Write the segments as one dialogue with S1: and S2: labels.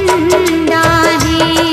S1: झंडा है।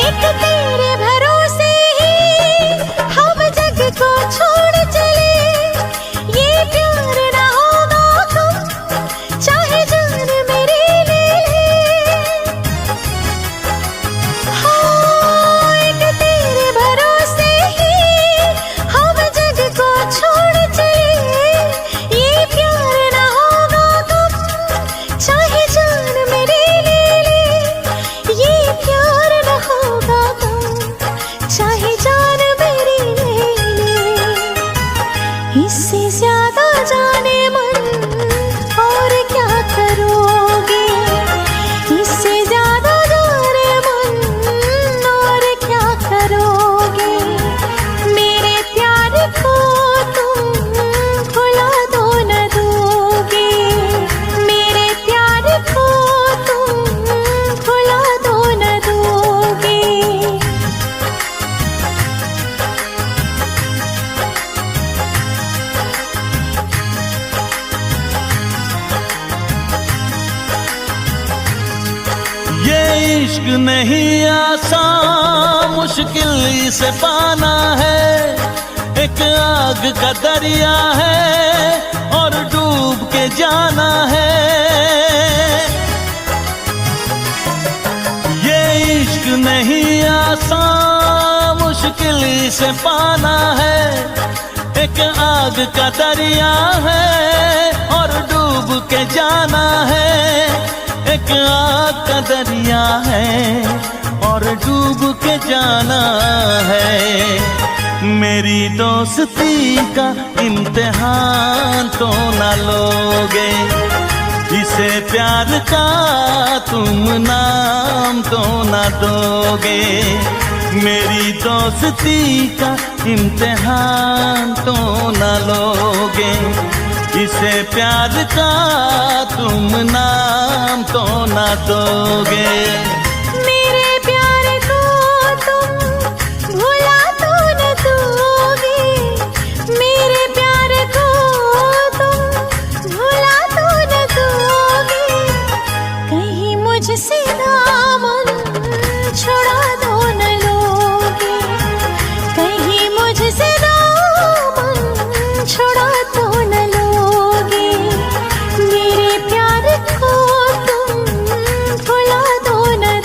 S1: एक तेरे भरोसे ही हम जग को छोड़ चले, ये प्यार ना होगा कम चाहे जान मेरी ले ले। हाँ, एक तेरे भरोसे ही हम जग को छोड़ चले, ये प्यार ना होगा कम चाहे जान मेरी ले ले। ये प्यार ना होगा कम चाहे जान मेरी ले ले। इससे ज्यादा जाने मन और क्या करोगे, इससे ज्यादा जाने मन और क्या करोगे। मेरे प्यार को तुम भुला दो न दोगे, मेरे प्यार को तुम भुला दो न दोगे।
S2: ये इश्क नहीं आसान, मुश्किल इसे पाना है। एक आग का दरिया है और डूब के जाना है। ये इश्क नहीं आसान, मुश्किल इसे पाना है। एक आग का दरिया है और डूब के जाना है। एक आग का दरिया है और डूब के जाना है। मेरी दोस्ती का इम्तिहान तो ना लोगे, इसे प्यार का तुम नाम तो ना दोगे। मेरी दोस्ती का इम्तिहान तो ना लोगे, इसे प्यार का तुम नाम तो ना दोगे।
S1: मेरे प्यार को तुम भुला तो न दोगे, मेरे प्यार को तुम भुला तो न दोगे। कहीं मुझसे दामन छुड़ा दो न लोगे, कहीं मुझसे दामन छुड़ा तो न लोगे। मेरे प्यार को तुम भुला दो न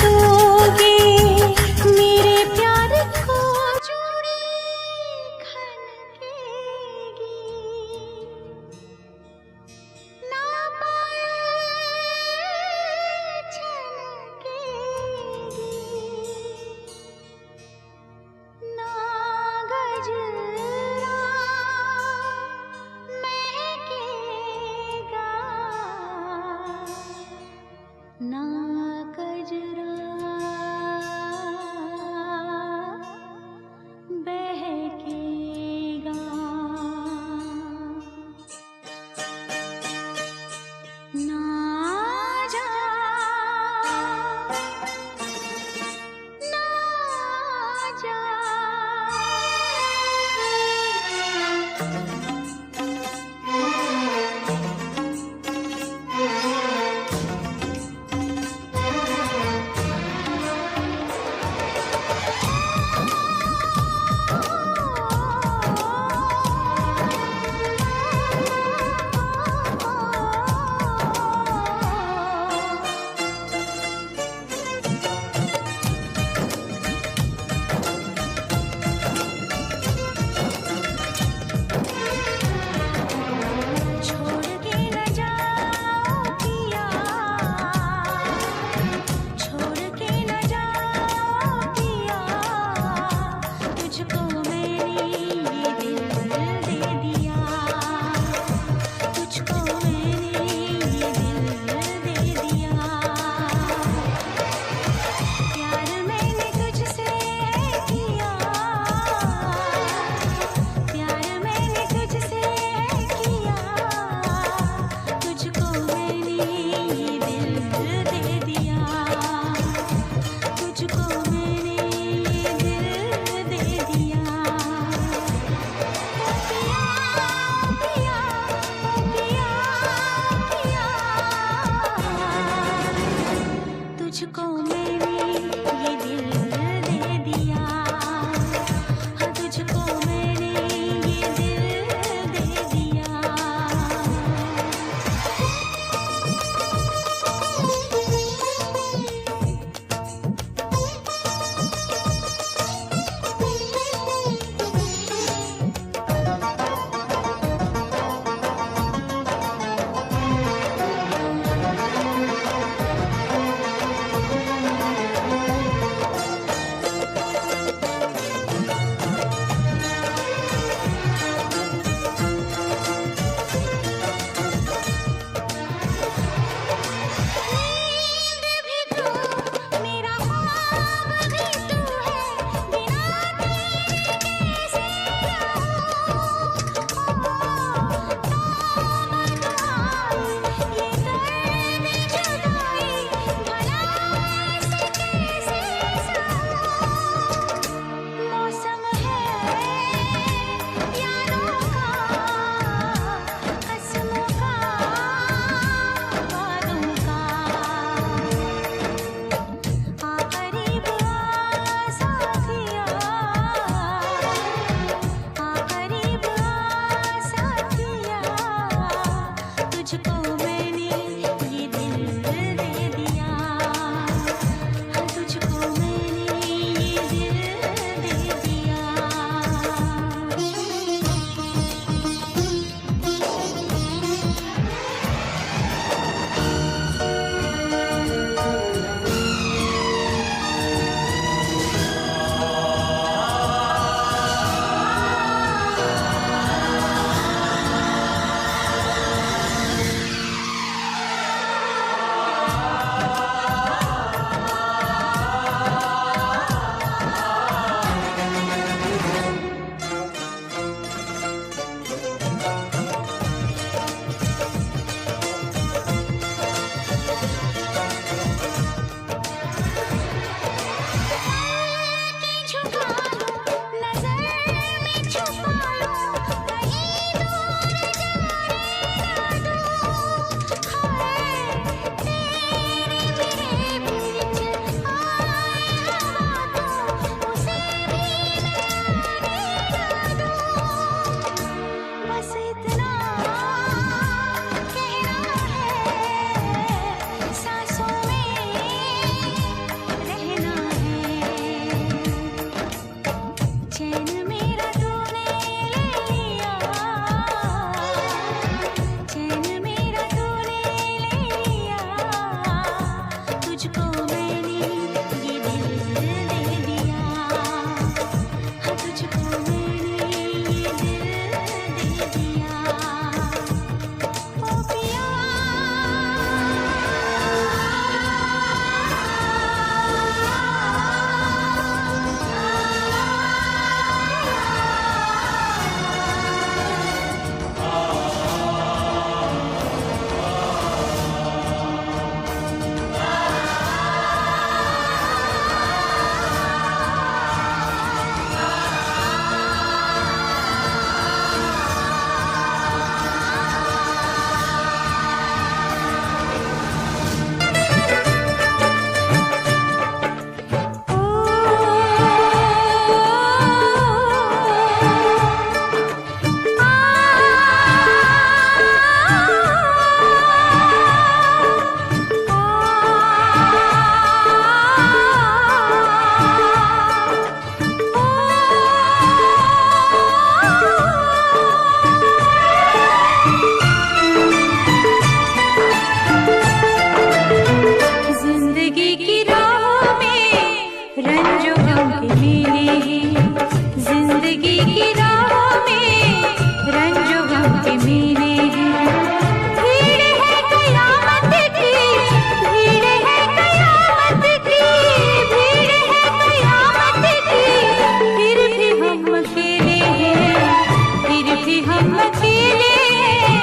S1: रंजो गम के मेले हैं, जिंदगी की राह में रंजो गम के मेले हैं। भीड़ है कयामत की, भीड़ है कयामत की, भीड़ है कयामत की, फिर भी हम अकेले हैं, फिर भी हम अकेले हैं,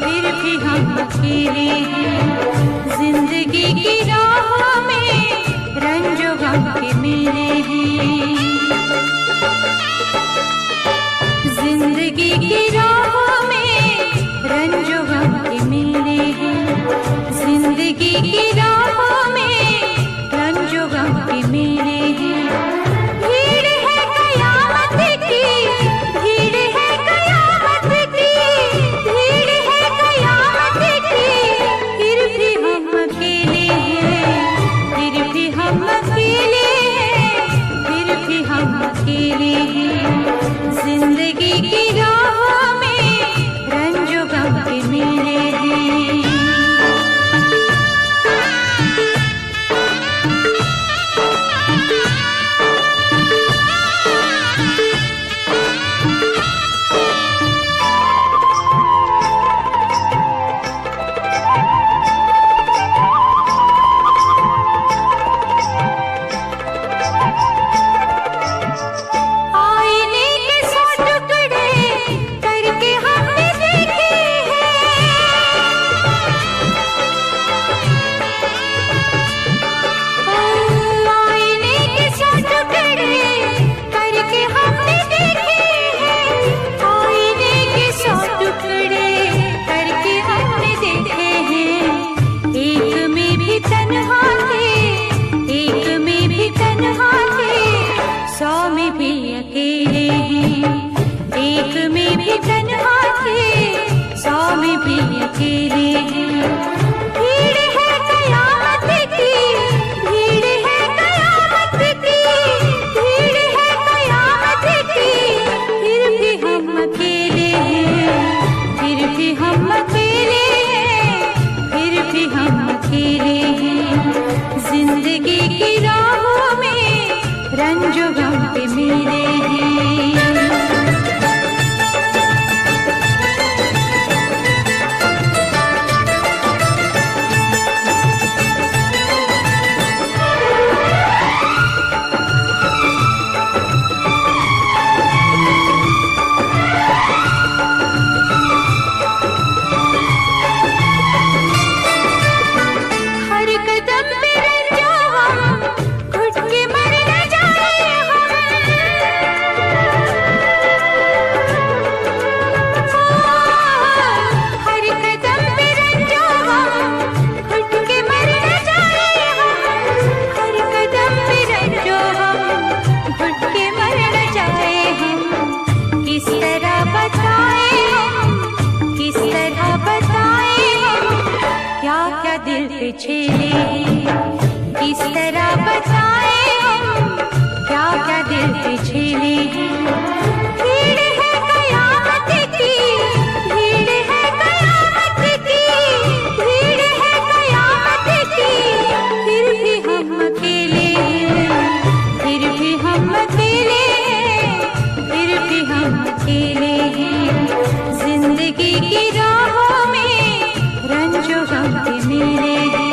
S1: फिर भी हम अकेले हैं। जिंदगी की राह में रंजो गम के मेले हैं, जिंदगी की राह में रंजो गम के मेले हैं, जिंदगी की राह में रंजो गम के मेले हैं। भीड़ है कयामत की, भीड़ है कयामत की, भीड़ है कयामत की, फिर भी हम अकेले हैं, फिर भी हम अकेले हैं, फिर भी हम अकेले हैं। जिंदगी की राह में रंजो गम के मेले हैं। आईने के 100 टुकड़े करके हमने देखे हैं, आईने के 100 टुकड़े करके हमने देखे हैं, आईने के 100 टुकड़े करके हमने देखे हैं। एक में भी तन्हा थे, एक में भी तन्हा थे, 100 में भी अकेले हैं। एक में भी तन्हा थे, 100 में भी अकेले हैं। भीड़ है कयामत की, भीड़ है कयामत की, भीड़ है कयामत की, फिर भी हम अकेले हैं, फिर भी हम अकेले हैं, फिर भी हम अकेले हैं। जिंदगी की राह में रंजो गम के मेले हैं। हर कदम पे रंजो हम, घुट के मर न जाए हम। हर कदम पे रंजो हम, घुट के मर न जाए हम। हर कदम पे रंजो हम, घुट के मर न जाए हम। किस तरह बताए हम, किस तरह बताए हम, क्या क्या दिल पे छेले हैं। किस तरह बताए हम, क्या क्या दिल पे छेले हैं। भीड़ है कयामत की, भीड़ है कयामत की, भीड़ है कयामत की, फिर भी हम अकेले हैं, फिर भी हम अकेले हैं, फिर भी हम अकेले हैं। जिंदगी की राह में रंजो गम के मेले हैं।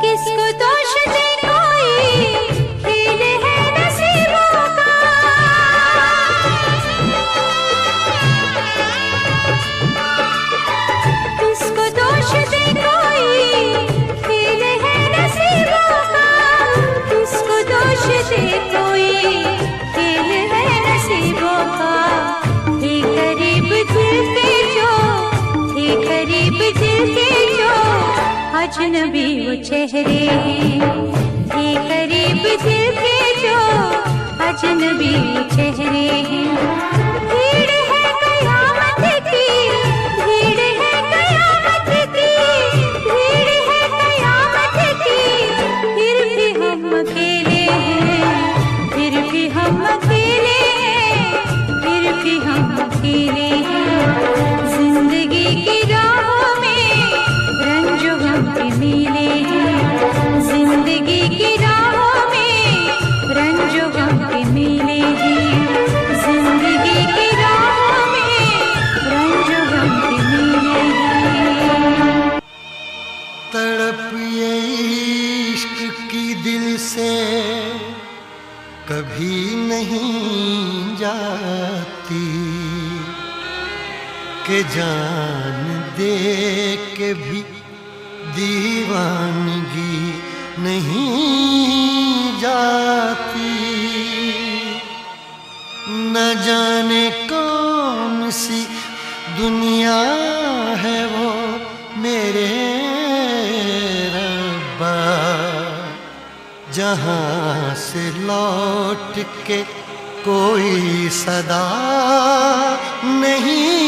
S1: किसको दोष दे कोई, खेल है नसीबों का। किसको दोष दे कोई, खेल है नसीबों का। किसको दोष दे कोई, खेल है नसीबों का। थे करीब दिल के जो, थे करीब दिल के जो, अजनबी वो चेहरे हैं। थे करीब दिल के जो, अजनबी वो चेहरे हैं। भीड़ है कयामत की,
S3: के जान दे के भी दीवानगी नहीं जाती। न जाने कौन सी दुनिया है वो मेरे रब्बा, जहाँ से लौट के कोई सदा नहीं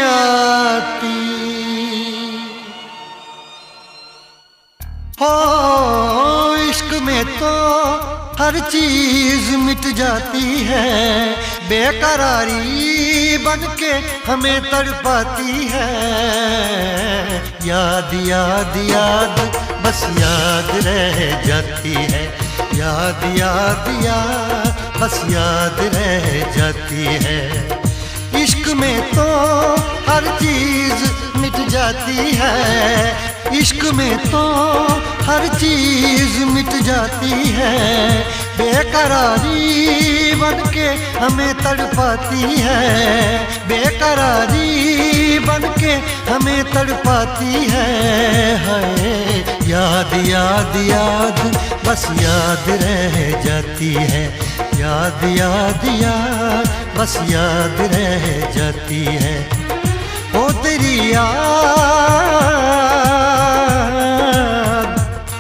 S3: आती। हो इश्क में तो हर चीज मिट जाती है, बेकरारी बनके हमें तड़पाती है। याद याद याद बस याद रह जाती है, याद याद याद बस याद रह जाती है। इश्क में तो हर चीज मिट जाती है, इश्क में तो हर चीज मिट जाती है। बेकरारी बनके हमें तड़पाती है, बेकरारी बनके हमें तड़पाती है। हाय याद याद याद बस याद रह जाती है, याद याद याद बस याद रह जाती है। ओ तेरी याद,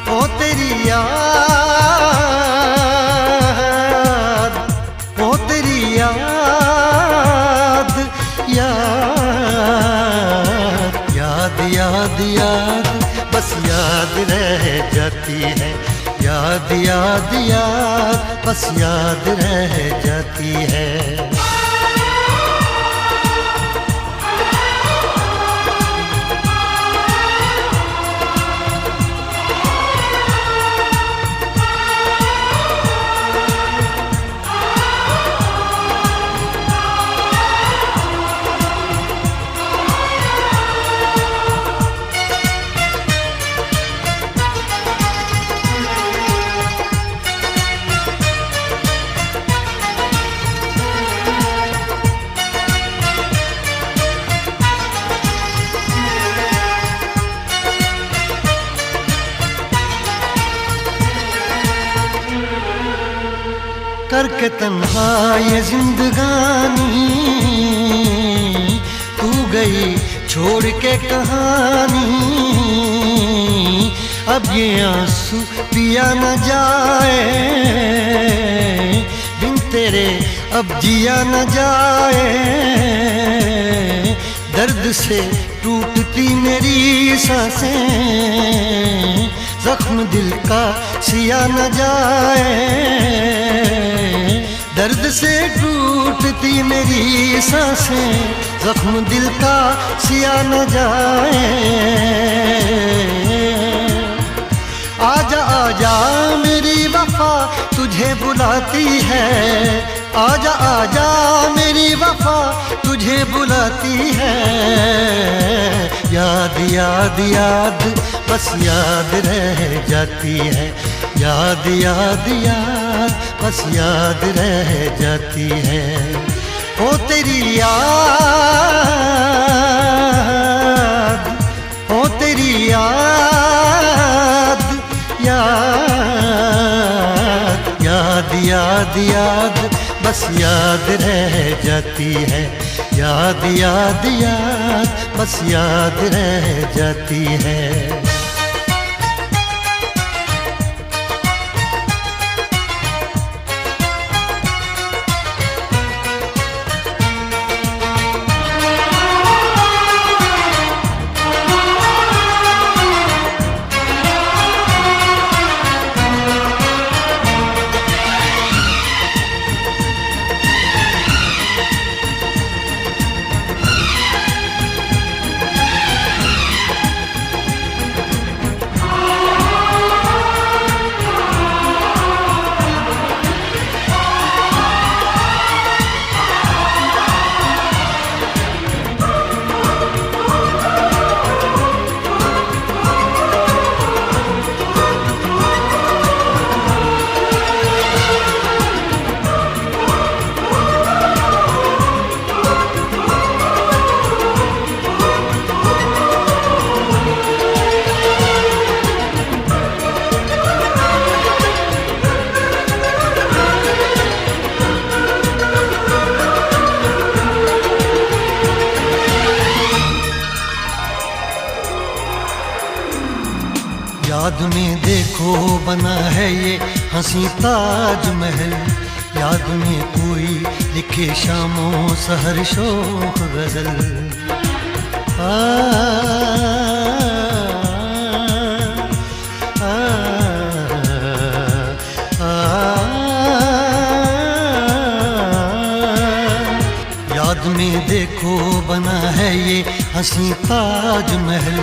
S3: ओ तेरी याद, ओ तेरी याद, याद याद याद याद बस याद रह जाती है, याद याद याद बस याद रह जाती है। करके तन्हा ये जिंदगानी, तू गई छोड़ के कहानी। अब ये आंसू पिया न जाए, बिन तेरे अब जिया न जाए। दर्द से टूटती मेरी सांसें, जख्म दिल का सिया न जाए। दर्द से टूटती मेरी सांसें, जख्म दिल का सिया न जाए। आजा आजा मेरी वफा तुझे बुलाती है, आजा आजा मेरी वफा तुझे बुलाती है। याद याद याद बस याद रह जाती है, याद याद याद बस याद रह जाती है। ओ तेरी याद, ओ तेरी याद, याद याद याद याद बस याद रह जाती है, याद याद याद बस याद रह जाती है। याद में देखो बना है ये हंसी ताजमहल, याद में कोई लिखे शामों सहर शोक गजल। याद में देखो बना है ये हंसी ताजमहल,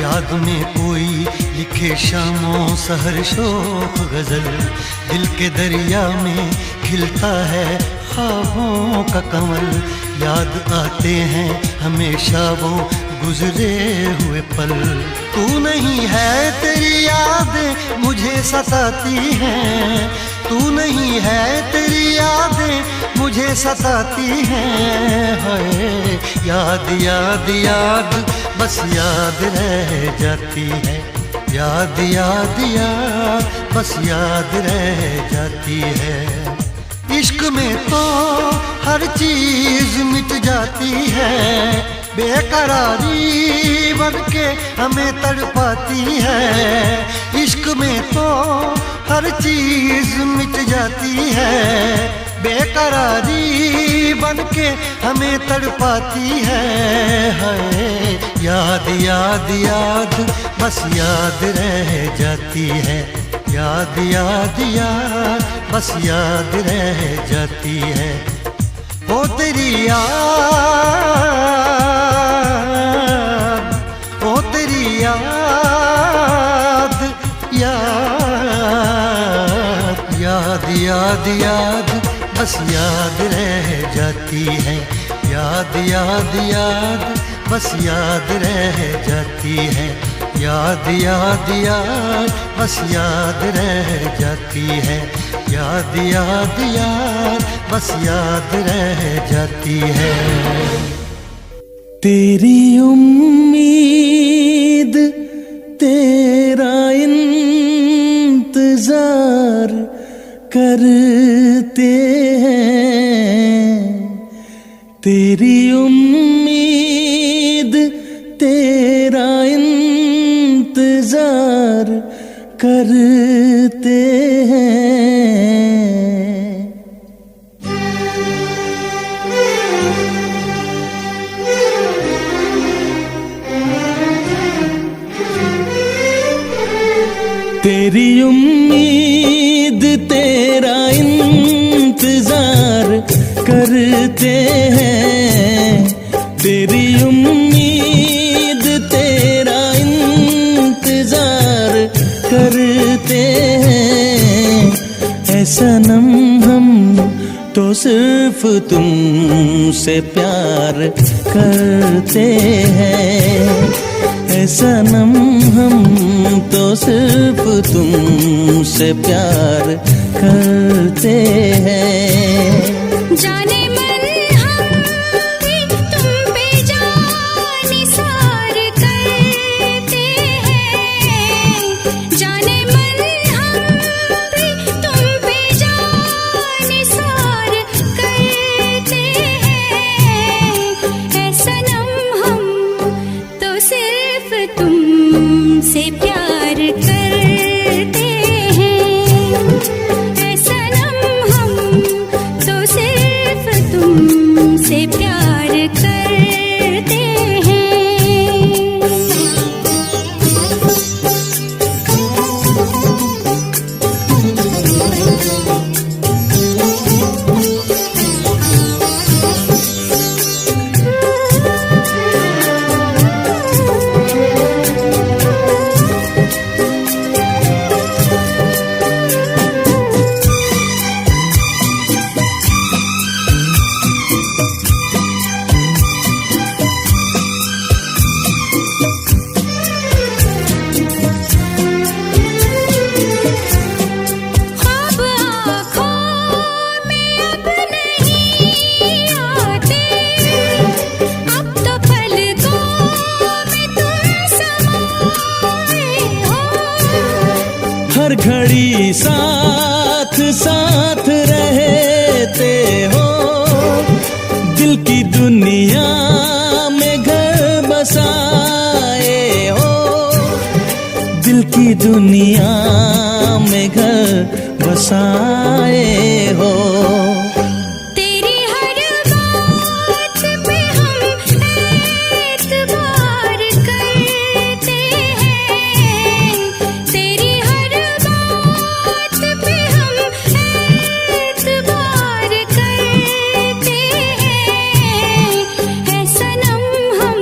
S3: याद में कोई लिखे शामों सहर शोक गजल। दिल के दरिया में खिलता है ख्वाबों का कमल, याद आते हैं हमेशा वो गुजरे हुए पल। तू नहीं है तेरी यादें मुझे सताती हैं, तू नहीं है तेरी यादें मुझे सताती हैं। हाय याद याद याद बस याद रह जाती है, याद याद याद बस याद रह जाती है। इश्क में तो हर चीज मिट जाती है, बेकरारी बनके हमें तड़पाती है। इश्क में तो हर चीज मिट जाती है, बेकरारी बनके हमें तड़पाती है। हाय याद याद याद बस याद रह जाती है, याद याद याद बस याद रह जाती है। ओ तेरी याद, ओ तेरी याद, याद याद याद याद बस याद रह जाती है, याद याद याद बस याद रह जाती है। याद याद याद बस याद रह जाती है, याद याद याद बस याद रह जाती है।
S2: तेरी उम्मीद तेरा इंतजार करते हैं, तेरी उम्मीद तेरा इंतजार करते हैं। तेरी उम्मीद तेरा इंतजार करते हैं, तेरी उम्मीद तेरा इंतजार करते हैं। ऐ सनम हम तो सिर्फ तुमसे प्यार करते हैं, ऐ सनम हम तो सिर्फ तुमसे प्यार करते हैं।
S1: जाने मन हम भी तुम पे जान निसार करते हैं, जाने मन हम भी तुम पे जान निसार करते हैं। ऐ सनम हम तो सिर्फ तुमसे प्यार करते हैं, ऐ सनम हम तो सिर्फ तुमसे प्यार करते हैं।
S2: हर घड़ी साथ साथ रहते हो, दिल की दुनिया में घर बसाए हो, दिल की दुनिया में घर बसाए हो।
S1: तेरी हर बात पे हम एतबार करते हैं, तेरी हर बात पे हम एतबार करते हैं। है सनम हम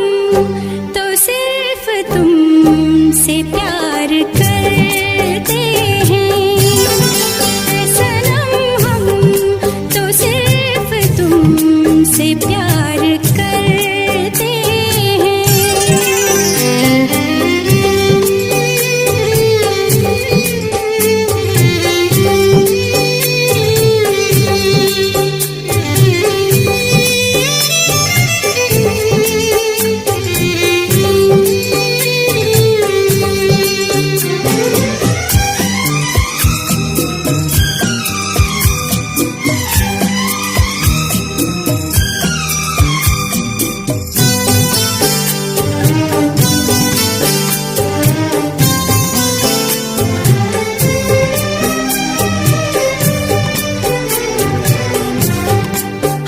S1: तो सिर्फ तुमसे प्यार करते हैं, है सनम हम तो सिर्फ तुमसे प्यार करते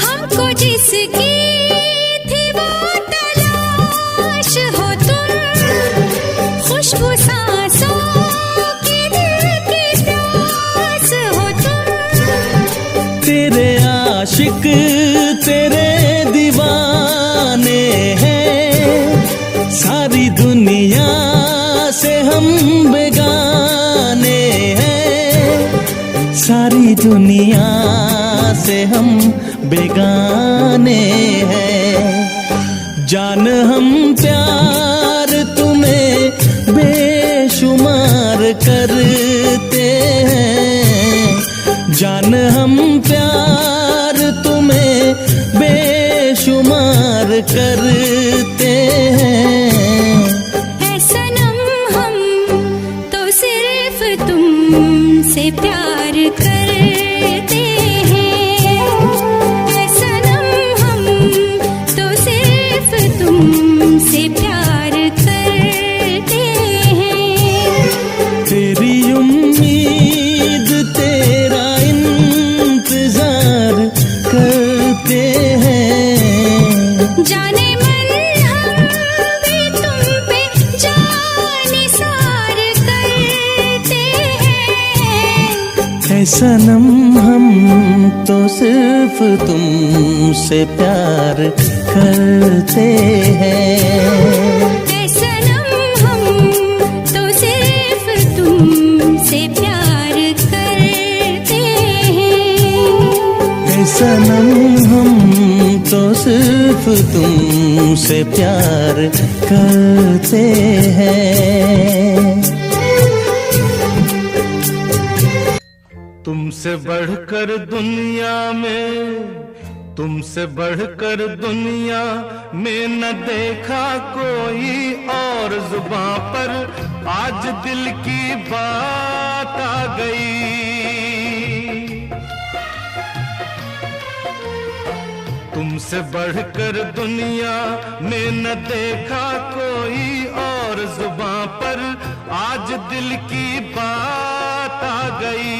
S1: हमको जिसकी थी वो तलाश हो तुम, खुशबू सांसों की दिल की प्यास हो तुम।
S2: तेरे आशिक तेरे दीवाने हैं, सारी दुनिया से हम बेगाने हैं, सारी दुनिया से हम बेगाने हैं। जान हम प्यार तुम्हें बेशुमार करते हैं, जान हम प्यार तुम्हें बेशुमार करते हैं।
S1: है सनम हम तो सिर्फ तुमसे प्यार करते हैं, है सनम हम तो सिर्फ तुमसे प्यार करते हैं।
S2: तेरी उम्मीद तेरा इंतजार करते हैं,
S1: जाने मन हम भी तुम पे जानिसार करते हैं।
S2: है सनम हम तो सिर्फ तुमसे प्यार करते हैं,
S1: है सनम हम तो सिर्फ तुमसे प्यार करते हैं।
S2: है सनम हम तो सिर्फ तुमसे प्यार करते हैं।
S3: तुमसे बढ़कर दुनिया में, तुमसे बढ़कर दुनिया में न देखा कोई और, जुबां पर आज दिल की बात आ गई। तुमसे बढ़कर दुनिया में न देखा कोई और, जुबां पर आज दिल की बात आ गई।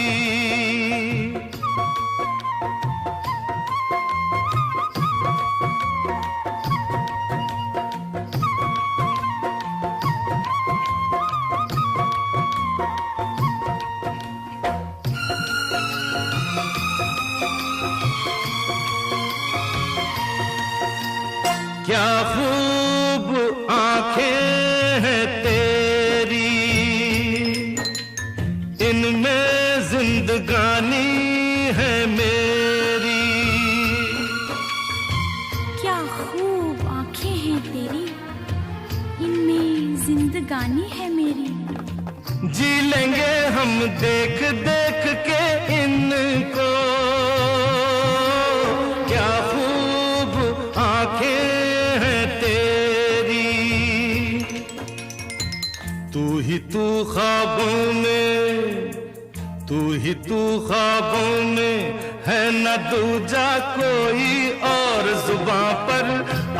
S3: क्या खूब आंखें हैं तेरी, इनमें जिंदगानी है मेरी।
S1: क्या खूब आंखें हैं तेरी, इनमें जिंदगानी है मेरी।
S3: जी लेंगे हम देख देख के इनको, क्या खूब आंखें हैं तेरी। तू ही तू ख्वाबों में, तू ही तू ख्वाबों में है न दूजा कोई और, जुबां पर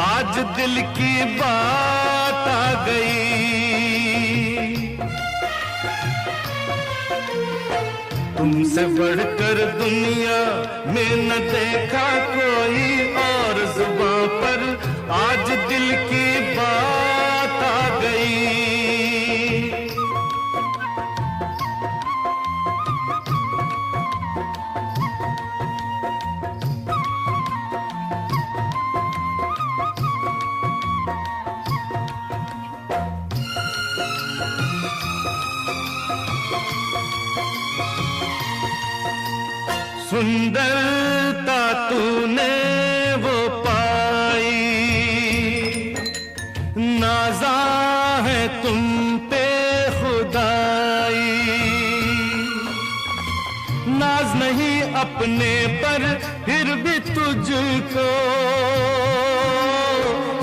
S3: आज दिल की बात आ गई।
S4: तुमसे बढ़कर दुनिया में न देखा कोई और, जुबां पर आज दिल की बात आ गई। सुंदरता तूने वो पाई, नाज़ा है तुम पे खुदाई। नाज नहीं अपने पर फिर भी तुझको,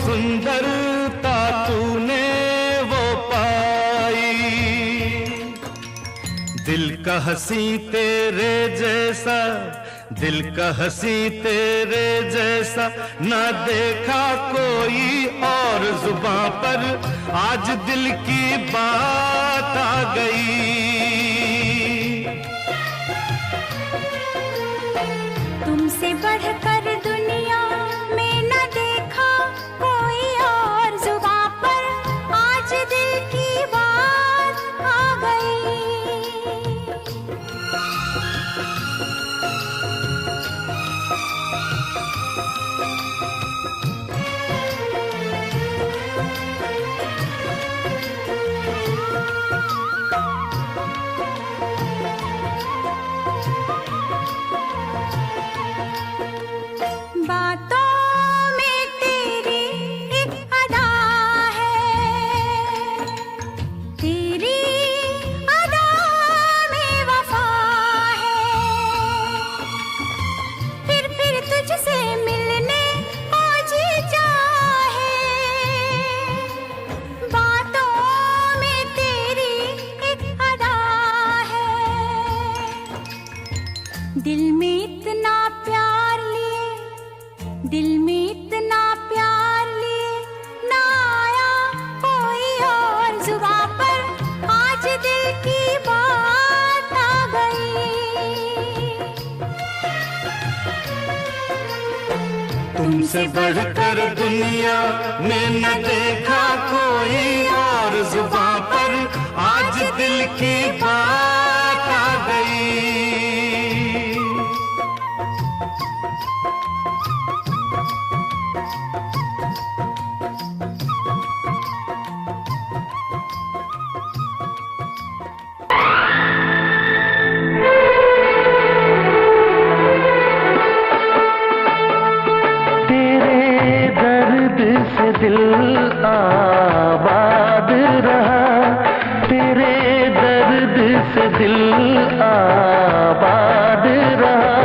S4: सुंदरता तूने वो पाई। दिल का हंसी तेरे जैसा, दिल का हंसी तेरे जैसा ना देखा कोई और, जुबां पर आज दिल की बात आ गई।
S1: तुमसे बढ़कर दुनिया में न देखा कोई और, जुबां पर आज दिल की बात आ गई। बातों में तेरी एक अदा है, तेरी अदा में वफा है। फिर तुझसे मिलने को जी चाहे, बातों में तेरी एक अदा है। दिल में इतना प्यार लिए, दिल में इतना प्यार लिए, ना आया कोई और, जुबां पर आज दिल की बात आ गई।
S4: तुमसे बढ़कर दुनिया में न देखा कोई और, जुबां पर आज दिल की बात आ गई।
S5: से दिल आबाद रहा, तेरे दर्द से दिल आबाद रहा।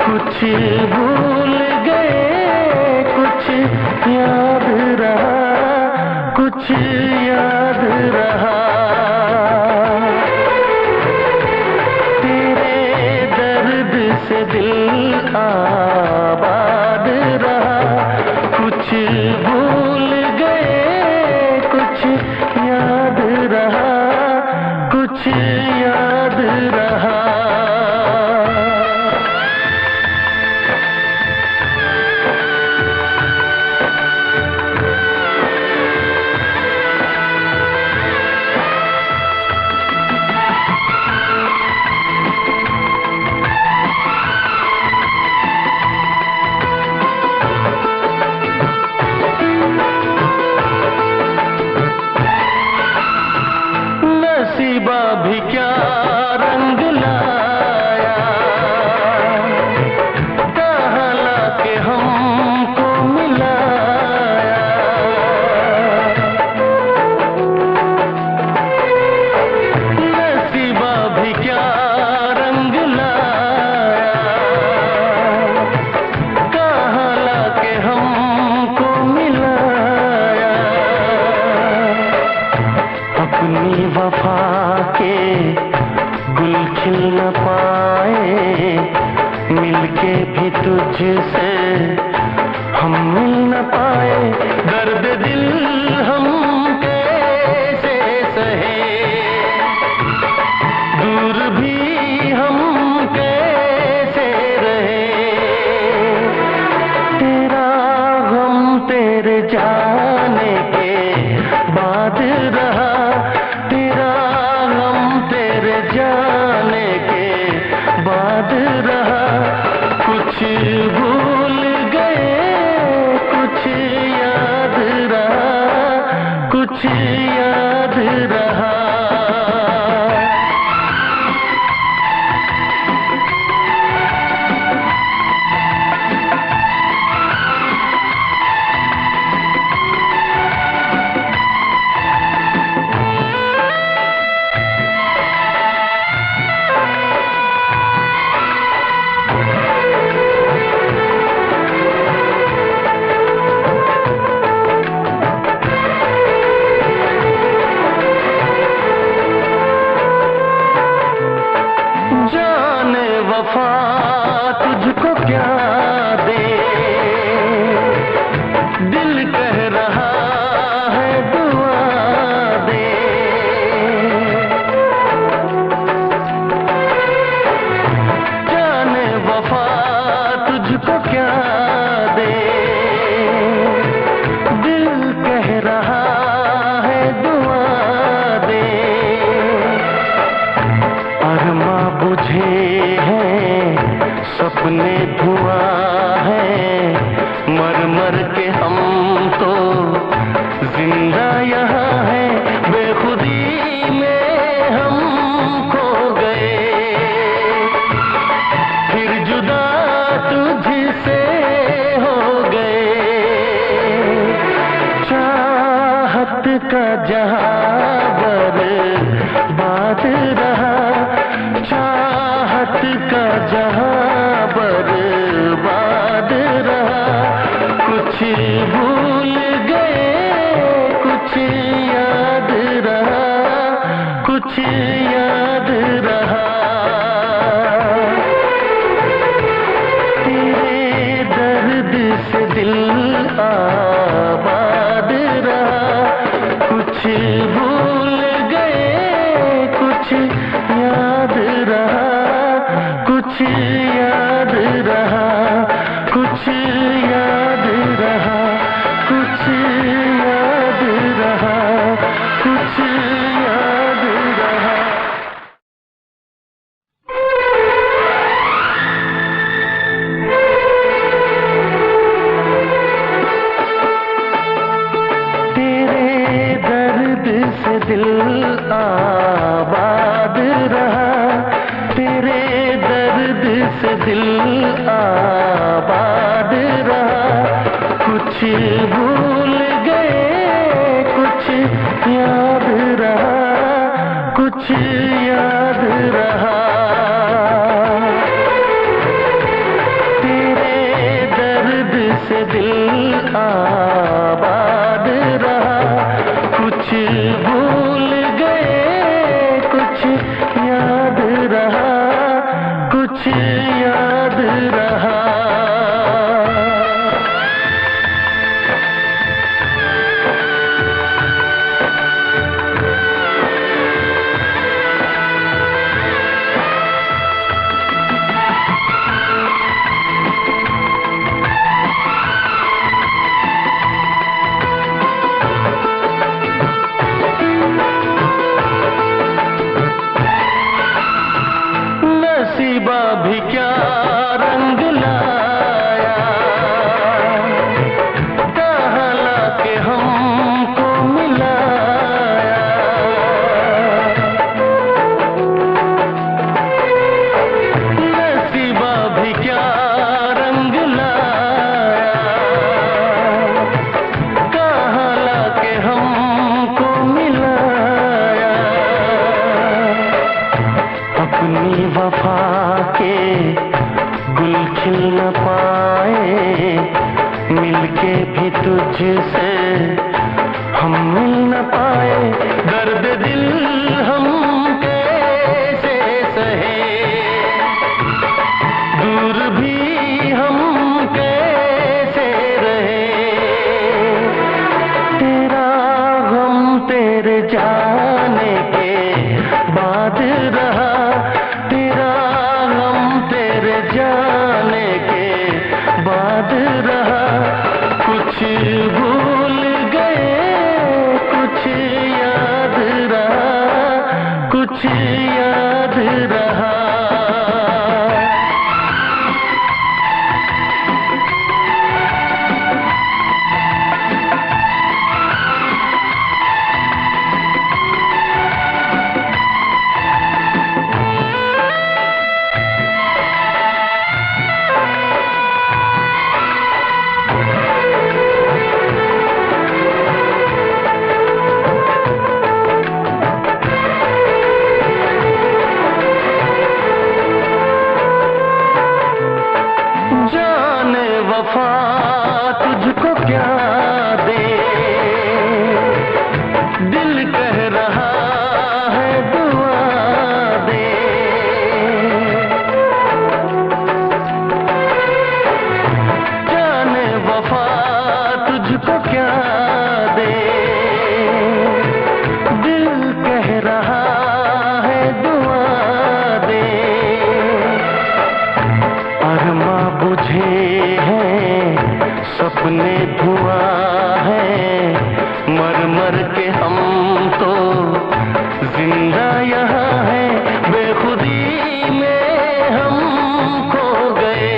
S5: कुछ भूल गए कुछ याद रहा, कुछ याद रहा। तेरे दर्द से दिल आबाद रहा, कुछ भूल गए कुछ याद रहा, कुछ याद रहा। नसीबा भी क्या रंग लाया, कहाँ लाके हमको मिलाया। नसीबा भी क्या रंग लाया, कहाँ लाके हमको मिलाया। अपनी वफा के गुल खिल न पाए, मिलके भी तुझसे हम मिल न पाए। दर्द दिल हम कैसे सहे, दूर बाद रहा, तेरा गम तेरे जाने के बाद रहा। कुछ भूल गए, कुछ याद रहा, कुछ याद रहा। जाने वफा तुझको क्या दे, दिल कह रहा है दुआ दे। जाने वफा तुझको क्या दे, दिल कह रहा है दुआ दे। अरमा बुझे हैं, सपने धुआं है, मर मर के हम तो जिंदा यहाँ है। बेखुदी में हम खो गए, फिर जुदा तुझसे हो गए। चाहत का जहां बर्बाद रहा, चाहत का जहां बर्बाद रहा। कुछ भूल गए, कुछ याद रहा, कुछ याद रहा। तेरे दर्द से दिल आबाद रहा। कुछ भूल गए, कुछ याद रहा, कुछ याद रहा, कुछ याद रहा, कुछ याद रहा, कुछ याद रहा। तेरे दर्द से दिल आबाद रहा, तेरे दर्द से दिल आबाद रहा। कुछ भूल गए, कुछ याद रहा, कुछ याद रहा। तेरे दर्द से दिल आबाद रहा। कुछ भूल गए, कुछ याद रहा, कुछ याद रहा। नसीबा भी क्या रंग लाया, कहाँ लाके हमको मिलाया। नसीबा भी क्या रंग लाया, कहाँ लाके हमको मिलाया। अपनी वफा के गुल खिल न पाए, मिलके भी तुझसे हम मिल न पाए। दर्द दिल हम कैसे सहे, दूर भी हम कैसे रहे। तेरा गम तेरे जाने के बाद रहा, तेरा गम तेरे जाने के बाद रहा। कुछ भूल गए, कुछ कुछ याद रहा। जाने वफा तुझको क्या दे, दिल कह रहा है दुआ दे। जाने वफा तुझको क्या दे, दिल कह रहा है दुआ दे। अरमा बुझे हैं सपने धुआं है, मर मर के हम तो जिंदा यहाँ है। बेखुदी में हम खो गए,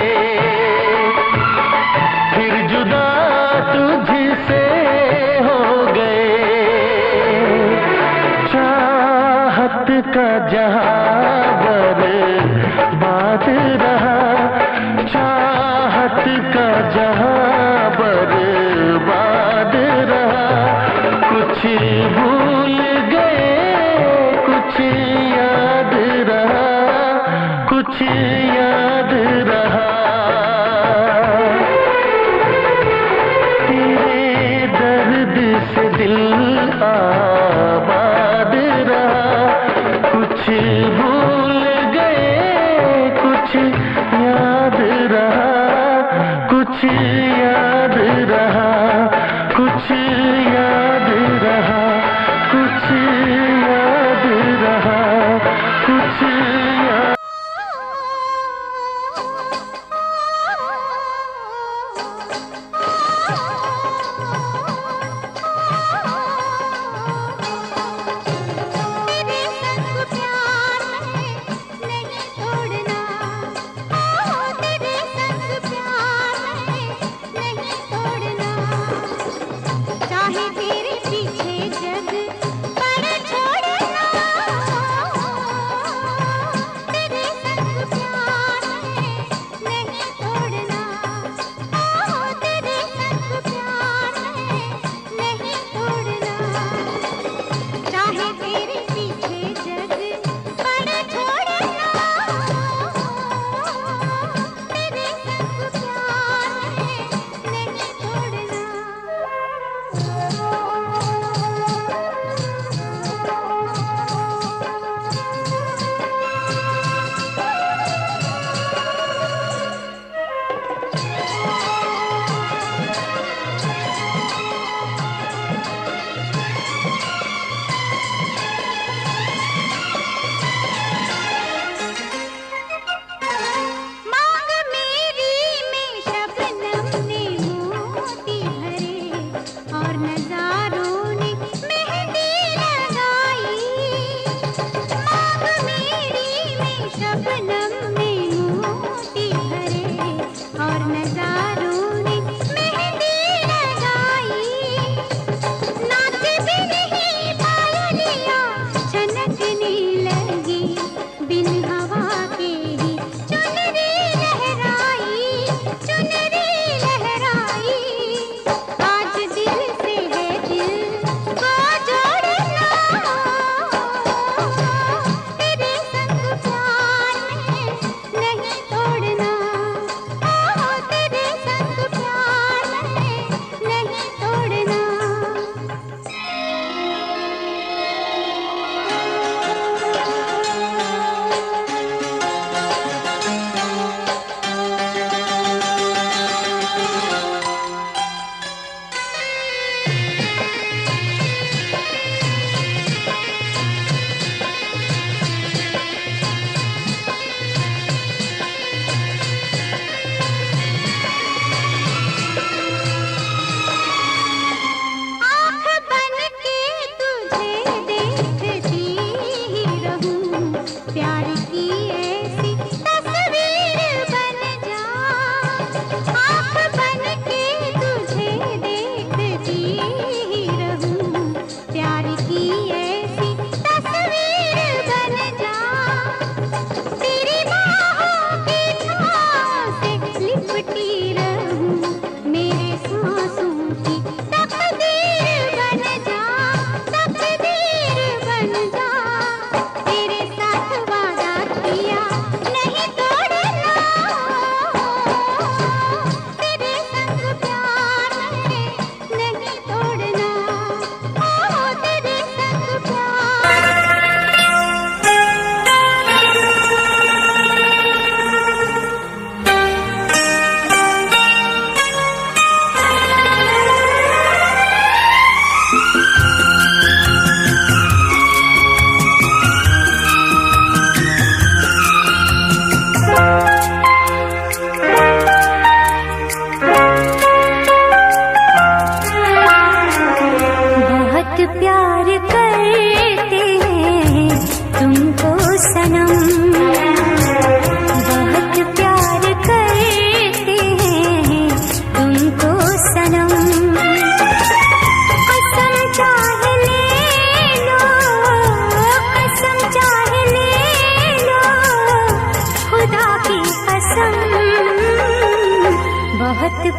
S5: फिर जुदा तुझसे हो गए। चाहत का जहां बर्बाद रहा, चाहत का जहां बर्बाद रहा। कुछ भूल गए कुछ याद रहा, कुछ याद रहा। तेरे दर्द से दिल आबाद रहा। कुछ भूल गए कुछ याद रहा, कुछ याद रहा, कुछ याद रहा, कुछ याद रहा, कुछ याद।
S1: तेरे संग प्यार में नहीं छोड़ना, तेरे संग प्यार में नहीं छोड़ना। चाहे तेरे पीछे जग पर छोड़ना, तेरे संग प्यार में नहीं छोड़ना, तेरे संग प्यार में नहीं छोड़ना। चाहे तेरे पीछे जग पर छोड़ना, तेरे संग प्यार में नहीं छोड़ना।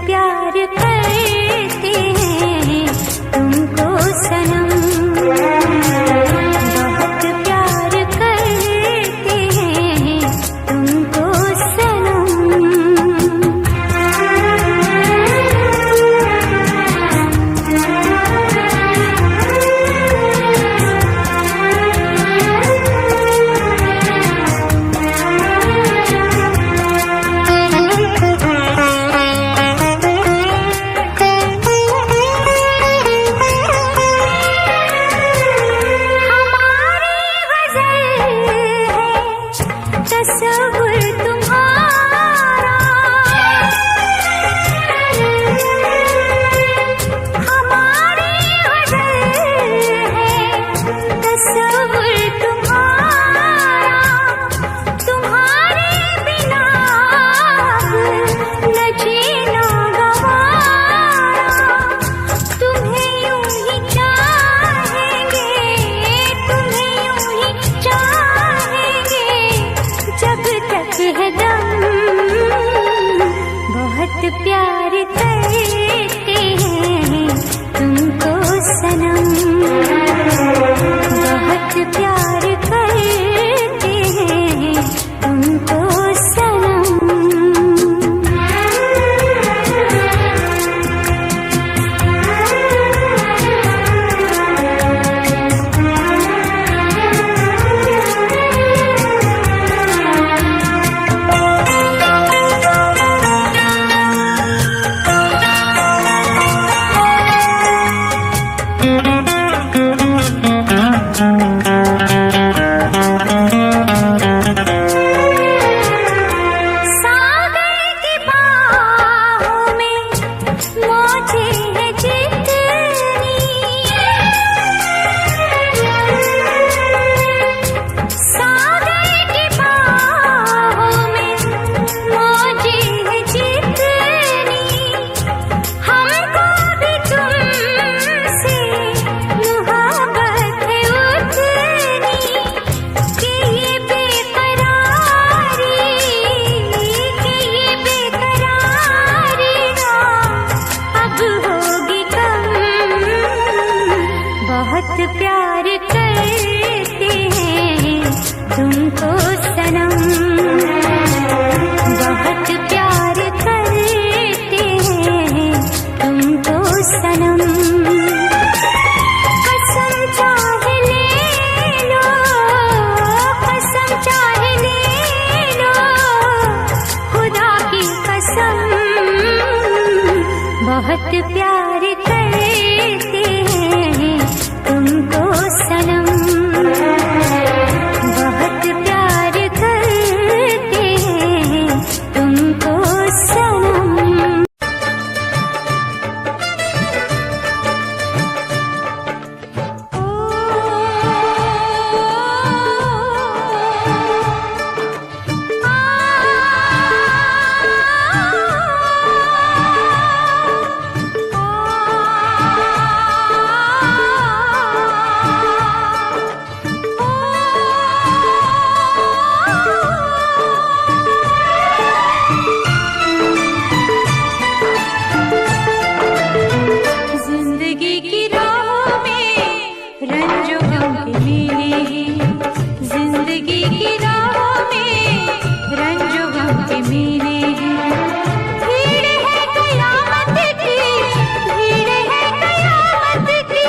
S1: प्यार करते हैं तुमको सनम, बहुत प्यार करते हैं तुमको सनम। तस्वुर तुम्हारा हमारी वजह है, तस्वुर तुम्हारा, तुम्हारे बिना न जीना गवारा। तुम्हें यूं ही चाहेंगे, तुम्हें यूं ही चाहेंगे जब तक है दम, बहुत प्यार करते हैं तुमको सनम, बहुत प्यार करते हैं तुमको सनम। सागर की बाहों में मौजें हैं जितनी, सागर की बाहों में मौजें हैं जितनी, हमको भी तुमसे मुहब्बत है उतनी कि ये बेकरारी, कि ये बेकरारी ना अब होगी कम, बहुत प्यार करते हैं तुमको सनम, बहुत प्यार करते हैं तुमको सनम। कसम चाहे ले लो, कसम चाहे ले लो, खुदा की कसम, बहुत प्यार करते हैं तुमको सनम, बहुत प्यार करते हैं तुमको सनम। जिंदगी की राहों में रंजो गम के मेले हैं, जिंदगी की राहों में रंजो गम के मेले हैं। भीड़ है कयामत की, भीड़ है कयामत की,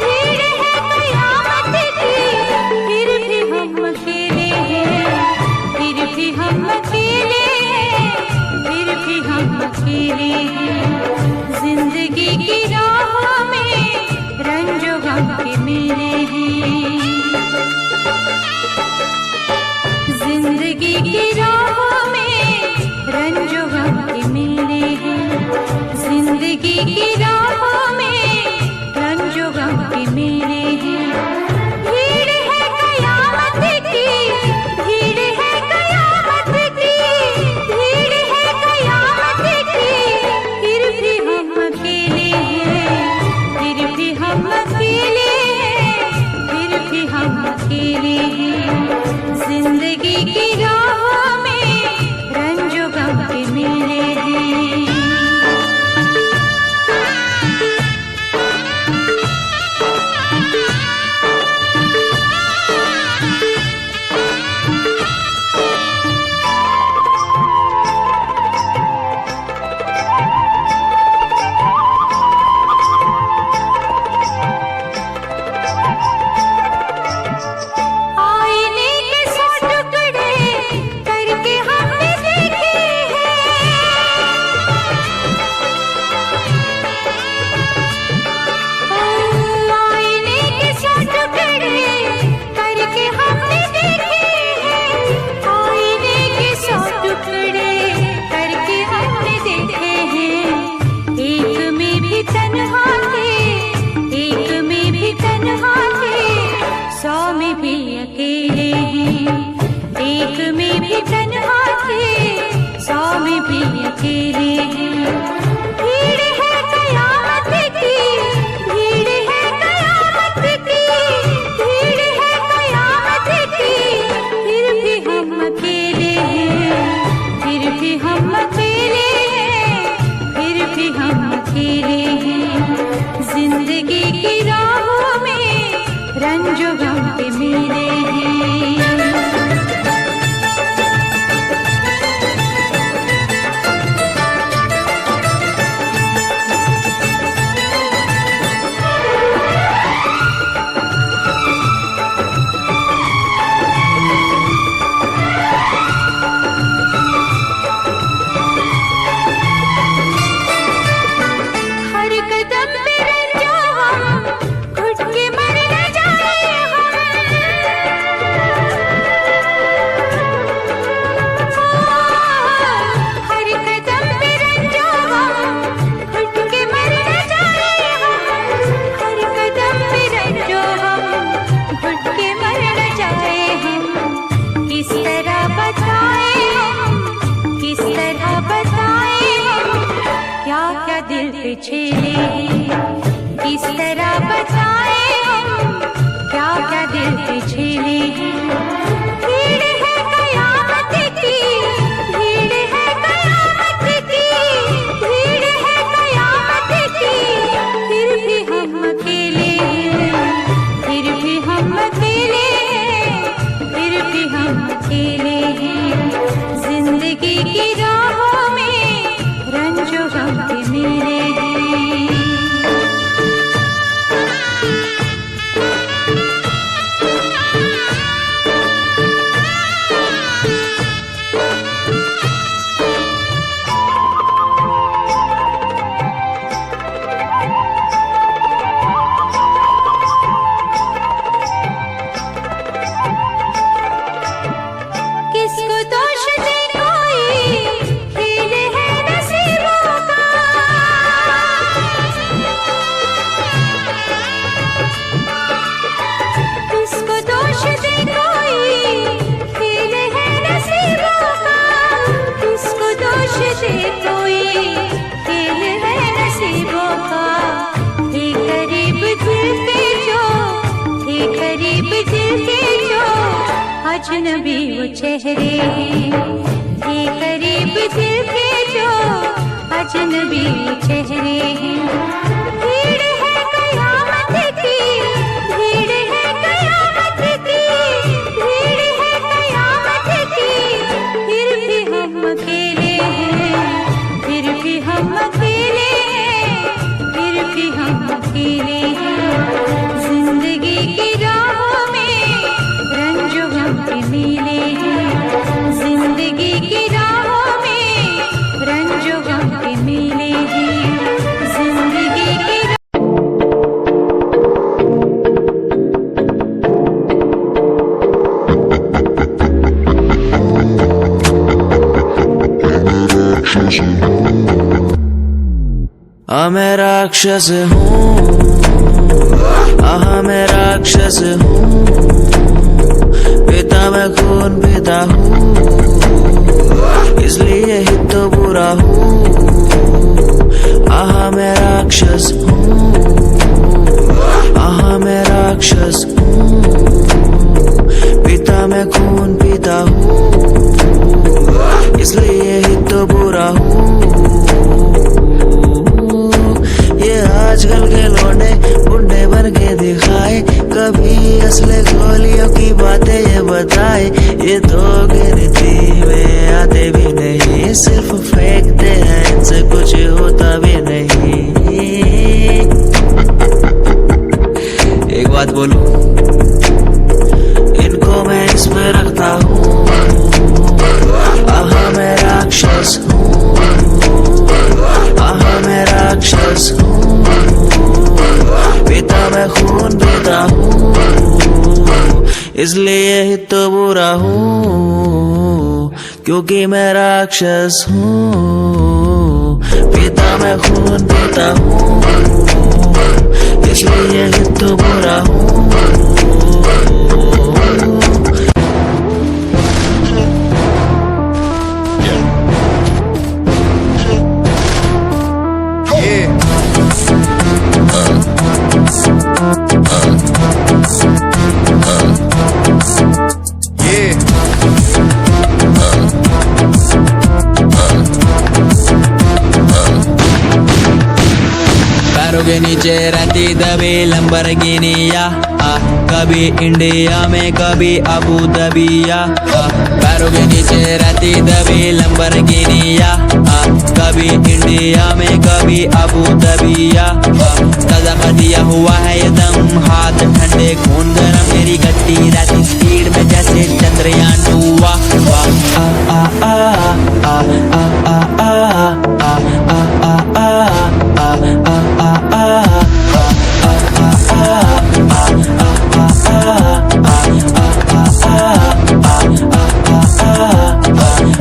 S1: भीड़ है कयामत की, फिर भी हम अकेले हैं, फिर भी हम अकेले हैं, फिर भी हम अकेले हैं। जिंदगी की राहों में रंजो गम के मेले हैं, जिंदगी की राहों में रंजो गम के मेले हैं, जिंदगी की राहों में रंजो गम के मेले हैं। भीड़ है कयामत की, भीड़ है कयामत की, भीड़ है कयामत की, फिर भी हम अकेले हैं, फिर भी हम अकेले हैं, फिर अकेले हैं। भीड़ है कयामत की, भीड़ है कयामत की, भीड़ है कयामत की, फिर भी हम अकेले हैं, फिर भी हम अकेले हैं, फिर भी हम अकेले हैं। जिंदगी की राहों में रंजो गम के मेले हैं। हर कदम पे रंजो हम, घुट के मर न जाए हम। हर कदम पे रंजो हम, घुट के मर न जाए हम। हर कदम पे रंजो हम, घुट के मर न जाए हम। किस तरह बताए हम, किस तरह बताए हम, क्या क्या दिल पे छेले हैं। किस तरह बताए हम, क्या क्या दिल पे छेले हैं। भीड़ है कयामत की, भीड़ है कयामत की, भीड़ है कयामत की, फिर भी हम अकेले हैं, फिर भी हम अकेले हैं, फिर भी हम अकेले हैं। जिंदगी की राहों में रंजो गम के मेले हैं। किसको दोष दे कोई, खेल है नसीबों का। किसको दोष दे कोई, खेल है नसीबों का। किसको दोष दे कोई, खेल है नसीबों का। थे करीब दिल के जो, थे करीब दिल के जो, अजनबी वो चेहरे हैं। थे करीब दिल के जो, अजनबी वो चेहरे हैं। भीड़ है कयामत की, भीड़ है कयामत की, भीड़ है कयामत की, फिर भी हम अकेले हैं, फिर भी हम अकेले हैं, फिर भी हम अकेले हैं। जिंदगी की राहों में रंजो गम के मेले हैं। जिंदगी की राहों में रंजो गम के मेले हैं। जिंदगी की
S6: मैं राक्षस हूँ, मैं राक्षस हूँ। पिता मैं खून पीता हूँ, इसलिए ही तो बुरा हूँ। मैं राक्षस हूँ, मैं राक्षस हूँ। पिता मैं खून पीता हूँ, इसलिए ही तो बुरा हूँ। ये आजकल के लौंडे बुढ़े बन के दिखाए, कभी असले गोलियों की बातें ये बताए। ये तो गिनती में आते भी नहीं, सिर्फ फेंकते हैं, इनसे कुछ होता भी नहीं। एक बात बोलूं, इनको मैं इसमें रखता हूँ। मैं राक्षस हूँ, मैं राक्षस हूँ। पिता मैं खून पीता हूँ, इसलिए ही तो बुरा हूँ, क्योंकि मैं राक्षस हूँ। पिता मैं खून पीता हूँ, इसलिए ही तो बुरा हूँ। के नीचे रहती दबी लंबरगिनिया, कभी इंडिया में कभी अबू दबिया। पैरों के नीचे रहती दबी लंबरगिनिया, कभी इंडिया में कभी अबू दबिया। ताज़ा दिया हुआ है ये दम, हाथ ठंडे खून गरम, मेरी गट्टी रहती स्पीड में जैसे चंद्रयान 2। वाह वाह आ आ आ आ आ आ आ आ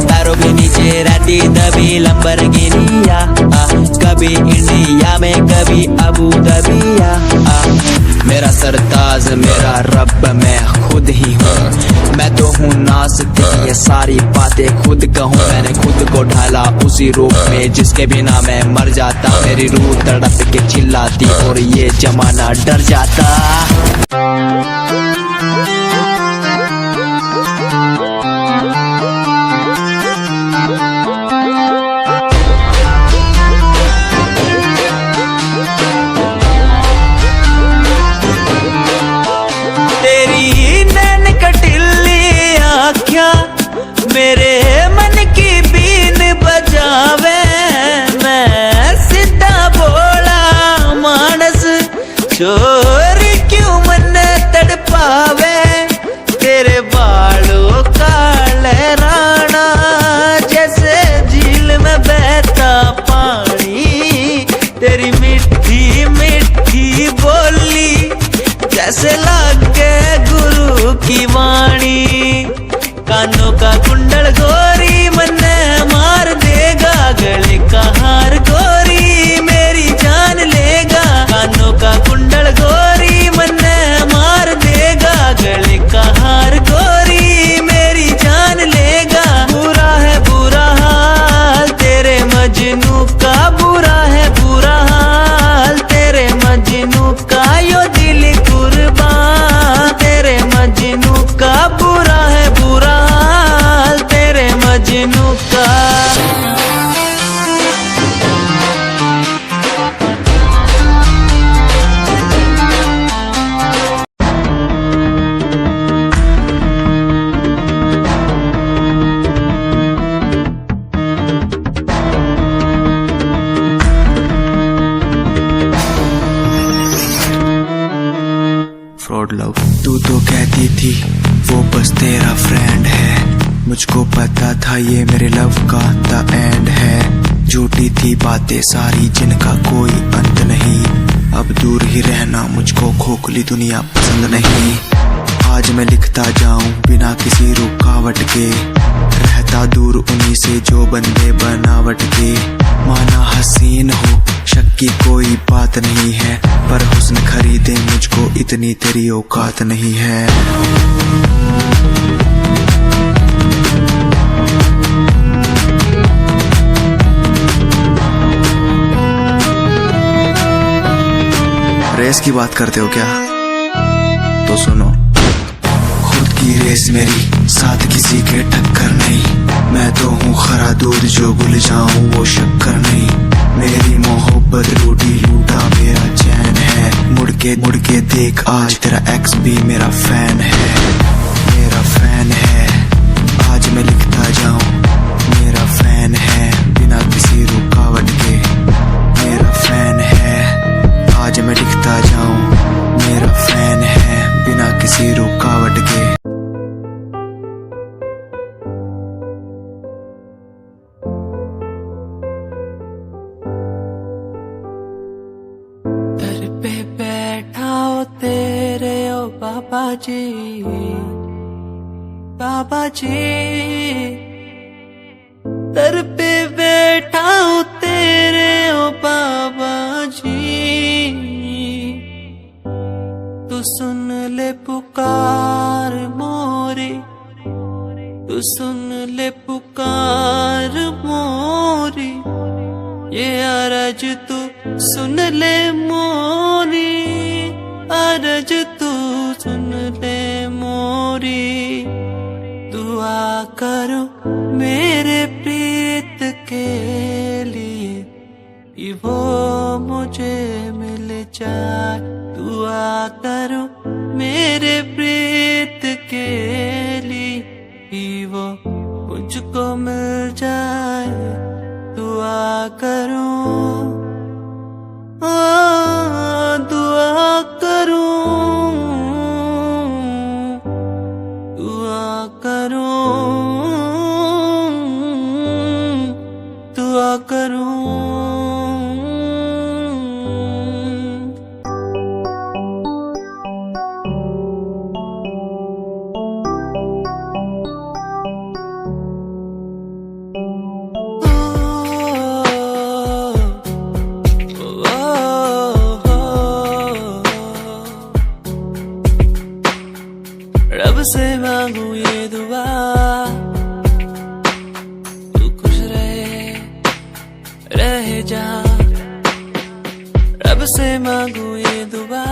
S6: पैरों के नीचे रहती दबी लंबरगिनिया, कभी इंडिया में कभी अबू दबिया। मेरा सरताज मेरा रब मैं खुद ही हूँ, मैं तो हूँ नास्तिक, ये सारी बातें खुद कहूँ। मैंने खुद को ढाला उसी रूप में जिसके बिना मैं मर जाता। मेरी रूह तड़प के चिल्लाती और ये जमाना डर जाता।
S2: मेरे मन की बीन बजावे, मैं सीधा बोला मानस, चोरी क्यों मन तड़पावे। तेरे बालों का लहराना जैसे झील में बहता पानी, तेरी मीठी मीठी बोली जैसे लागे गुरु की वाणी। कानों का कुंडल गोरी मन मार देगा, गले का हार गोरी मेरी जान लेगा। कानों का कुंडल गोरी मन मार देगा, गले का हार गोरी मेरी जान लेगा। बुरा है बुरा हाल तेरे मजनू का, बुरा है बुरा हाल तेरे मजनू का, यो दिल कुर्बान तेरे मजनू का। बुरा है बुरा हाल तेरे मजनू का।
S6: फ्रॉड लव तू तो कहती थी वो बस तेरा फ्रेंड है, मुझको पता था ये मेरे लव का द एंड है। झूठी थी बातें सारी जिनका कोई अंत नहीं, अब दूर ही रहना मुझको खोखली दुनिया पसंद नहीं। आज मैं लिखता जाऊं बिना किसी रुकावट के, रहता दूर उन्हीं से जो बंदे बनावट के। माना हसीन हो शक की कोई बात नहीं है, पर हुस्न खरीदे मुझको इतनी तेरी औकात नहीं है। रेस की बात करते हो क्या? तो सुनो, खुद की रेस मेरी साथ किसी के टक्कर नहीं, मैं तो हूँ खरा दूध जो भूल जाऊं वो शक्कर नहीं। मेरी मोहब्बत लूटी लूटा मेरा चैन है, मुड़ के देख आज तेरा एक्स भी मेरा फैन है, मेरा फैन है। आज मैं लिखता जाऊं मेरा फैन है, बिना किसी रुकावट के मेरा फैन है। आज मैं लिखता जाऊं मेरा फैन है, बिना किसी रुकावट के।
S2: दर पे बैठा हो तेरे ओ बाबा जी, बाबा जी। दर पे बैठा हो तेरे ओ बाबा जी, तू सुन ले पुकार मोरी, तू सुन ले पुकार मोरी। ये अरज तू सुन ले मोरी, अरज तू सुन ले मोरी। दुआ करो मेरे प्रीत के लिए कि वो मुझे मिले।
S6: जाए, दुआ करूं मेरे प्रीत के लिए ही वो मुझको मिल जाए, दुआ करूं, दुआ करूं, दुआ करूं, दुआ करूं। रब से मांगू ये दुआ, तू खुश रहे जा। रब से मांगू ये दुआ,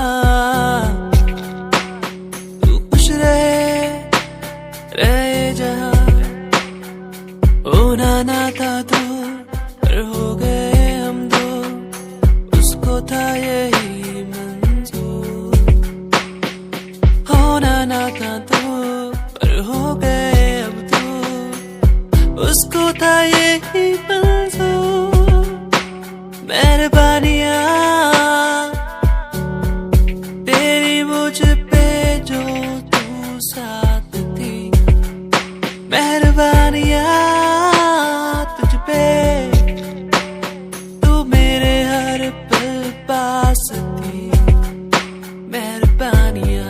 S6: तू खुश रहे जा। होना ना था तो पर हो गए हम दो, उसको था यही मंजूर। होना ना था तो पर हो गए अब तो, उसको था यही मंजूर। मेहरबानियाँ तेरी मुझ पे जो तू साथ थी, मेहरबानियाँ तुझ पे तू मेरे हर पल पास थी। मेहरबानियाँ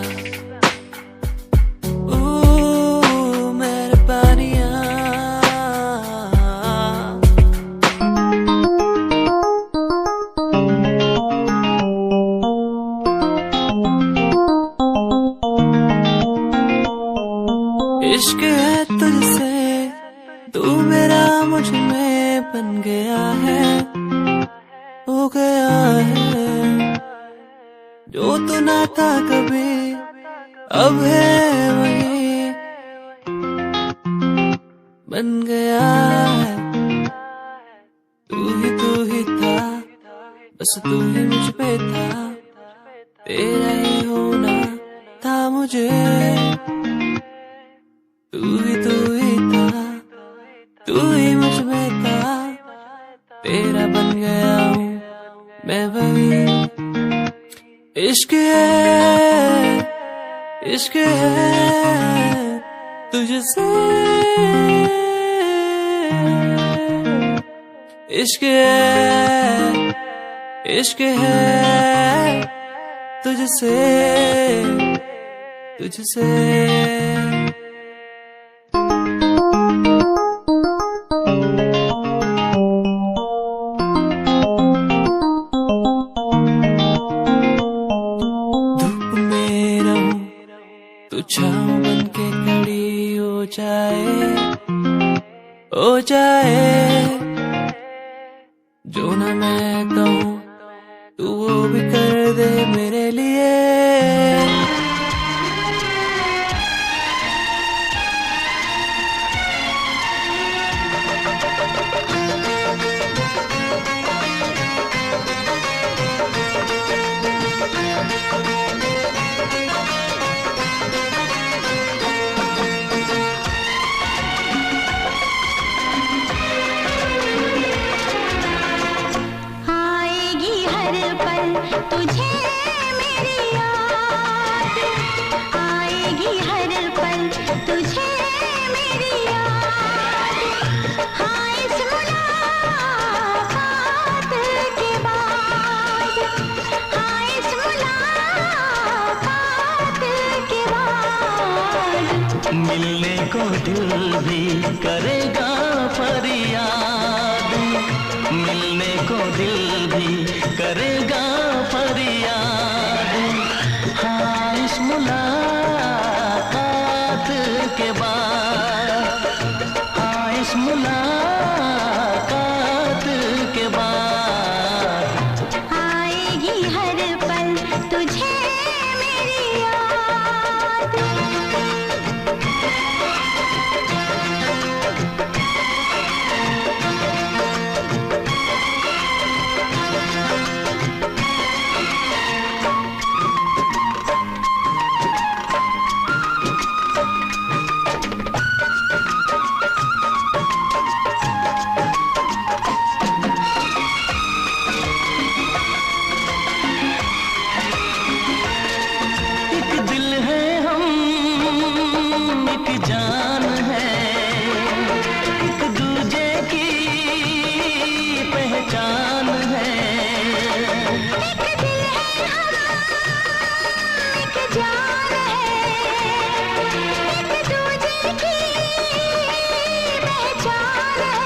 S6: इश्क है तुझसे, तू मेरा मुझ में बन गया है, हो गया है। जो तो ना था कभी अब है वही बन गया है। तू ही था, बस तू ही मुझ पे था, तेरा ही होना था मुझे। तू ही था, तू ही मुझ में था, तेरा बन गया हूँ मैं वही। इश्क है, इश्क है तुझसे, इश्क है, इश्क है तुझसे, तुझसे। छाँव बन के खड़ी हो जाए, जो ना मैं कहूँ तू वो भी कर दे मेरे लिए।
S1: तुझे मेरी याद आएगी हर पल, तुझे मेरी याद। हाँ इस मुलाकात के बाद, हाँ इस मुलाकात के बाद,
S2: मिलने को दिल भी करेगा फरियाद, मिलने को दिल भी करेगा फरियाद। हाँ इस मुलाकात के बाद, हाँ इस मुलाकात के बाद,
S1: आएगी हर पल तुझे मेरी याद।
S2: एक जान है, एक दूजे की पहचान है।
S1: एक दिल है एक जान है, एक दूजे की पहचान है।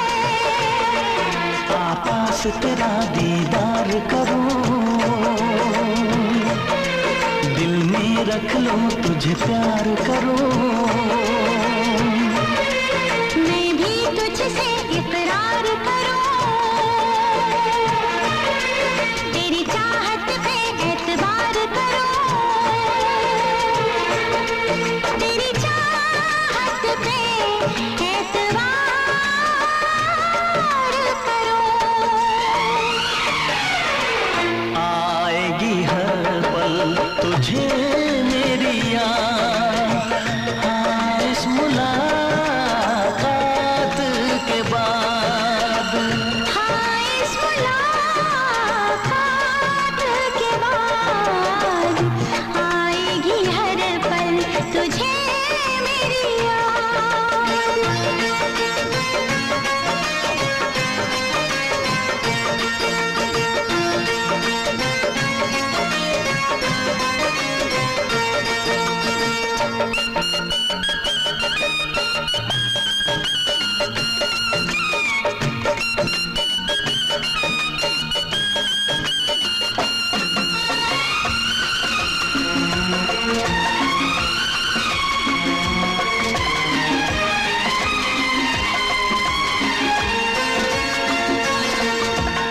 S2: पास तेरा दीदार करूं, दिल में रख लूं तुझे प्यार करूं।
S1: मैं भी तुझसे इकरार करूं, तेरी चाहत पे एतबार करूं, तेरी चाहत पे एतबार करूं।
S2: आएगी हर पल तुझे मेरी याद, हाँ इस मुलाकात के बाद।
S1: हाँ इस मुलाकात के बाद आएगी हर पल तुझे मेरी याद।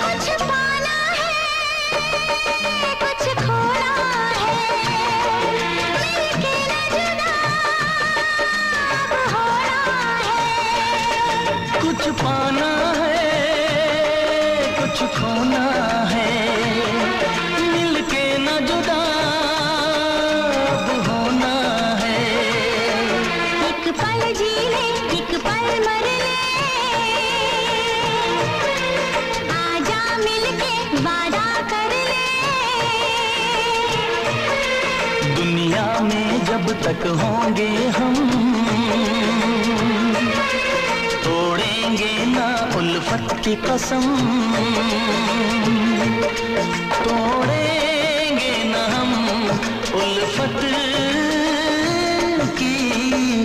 S1: कुछ पाना है कुछ खोना है, मिलके न जुदा अब होना है।
S2: कुछ पाना है कुछ खोना है, मिलके न जुदा अब होना है।
S1: एक पल जी ले एक पल मर ले, आजा मिलके वादा कर ले।
S2: दुनिया में जब तक होंगे हम, तोड़ेंगे ना उल्फत की कसम, तोड़ेंगे ना हम उल्फत की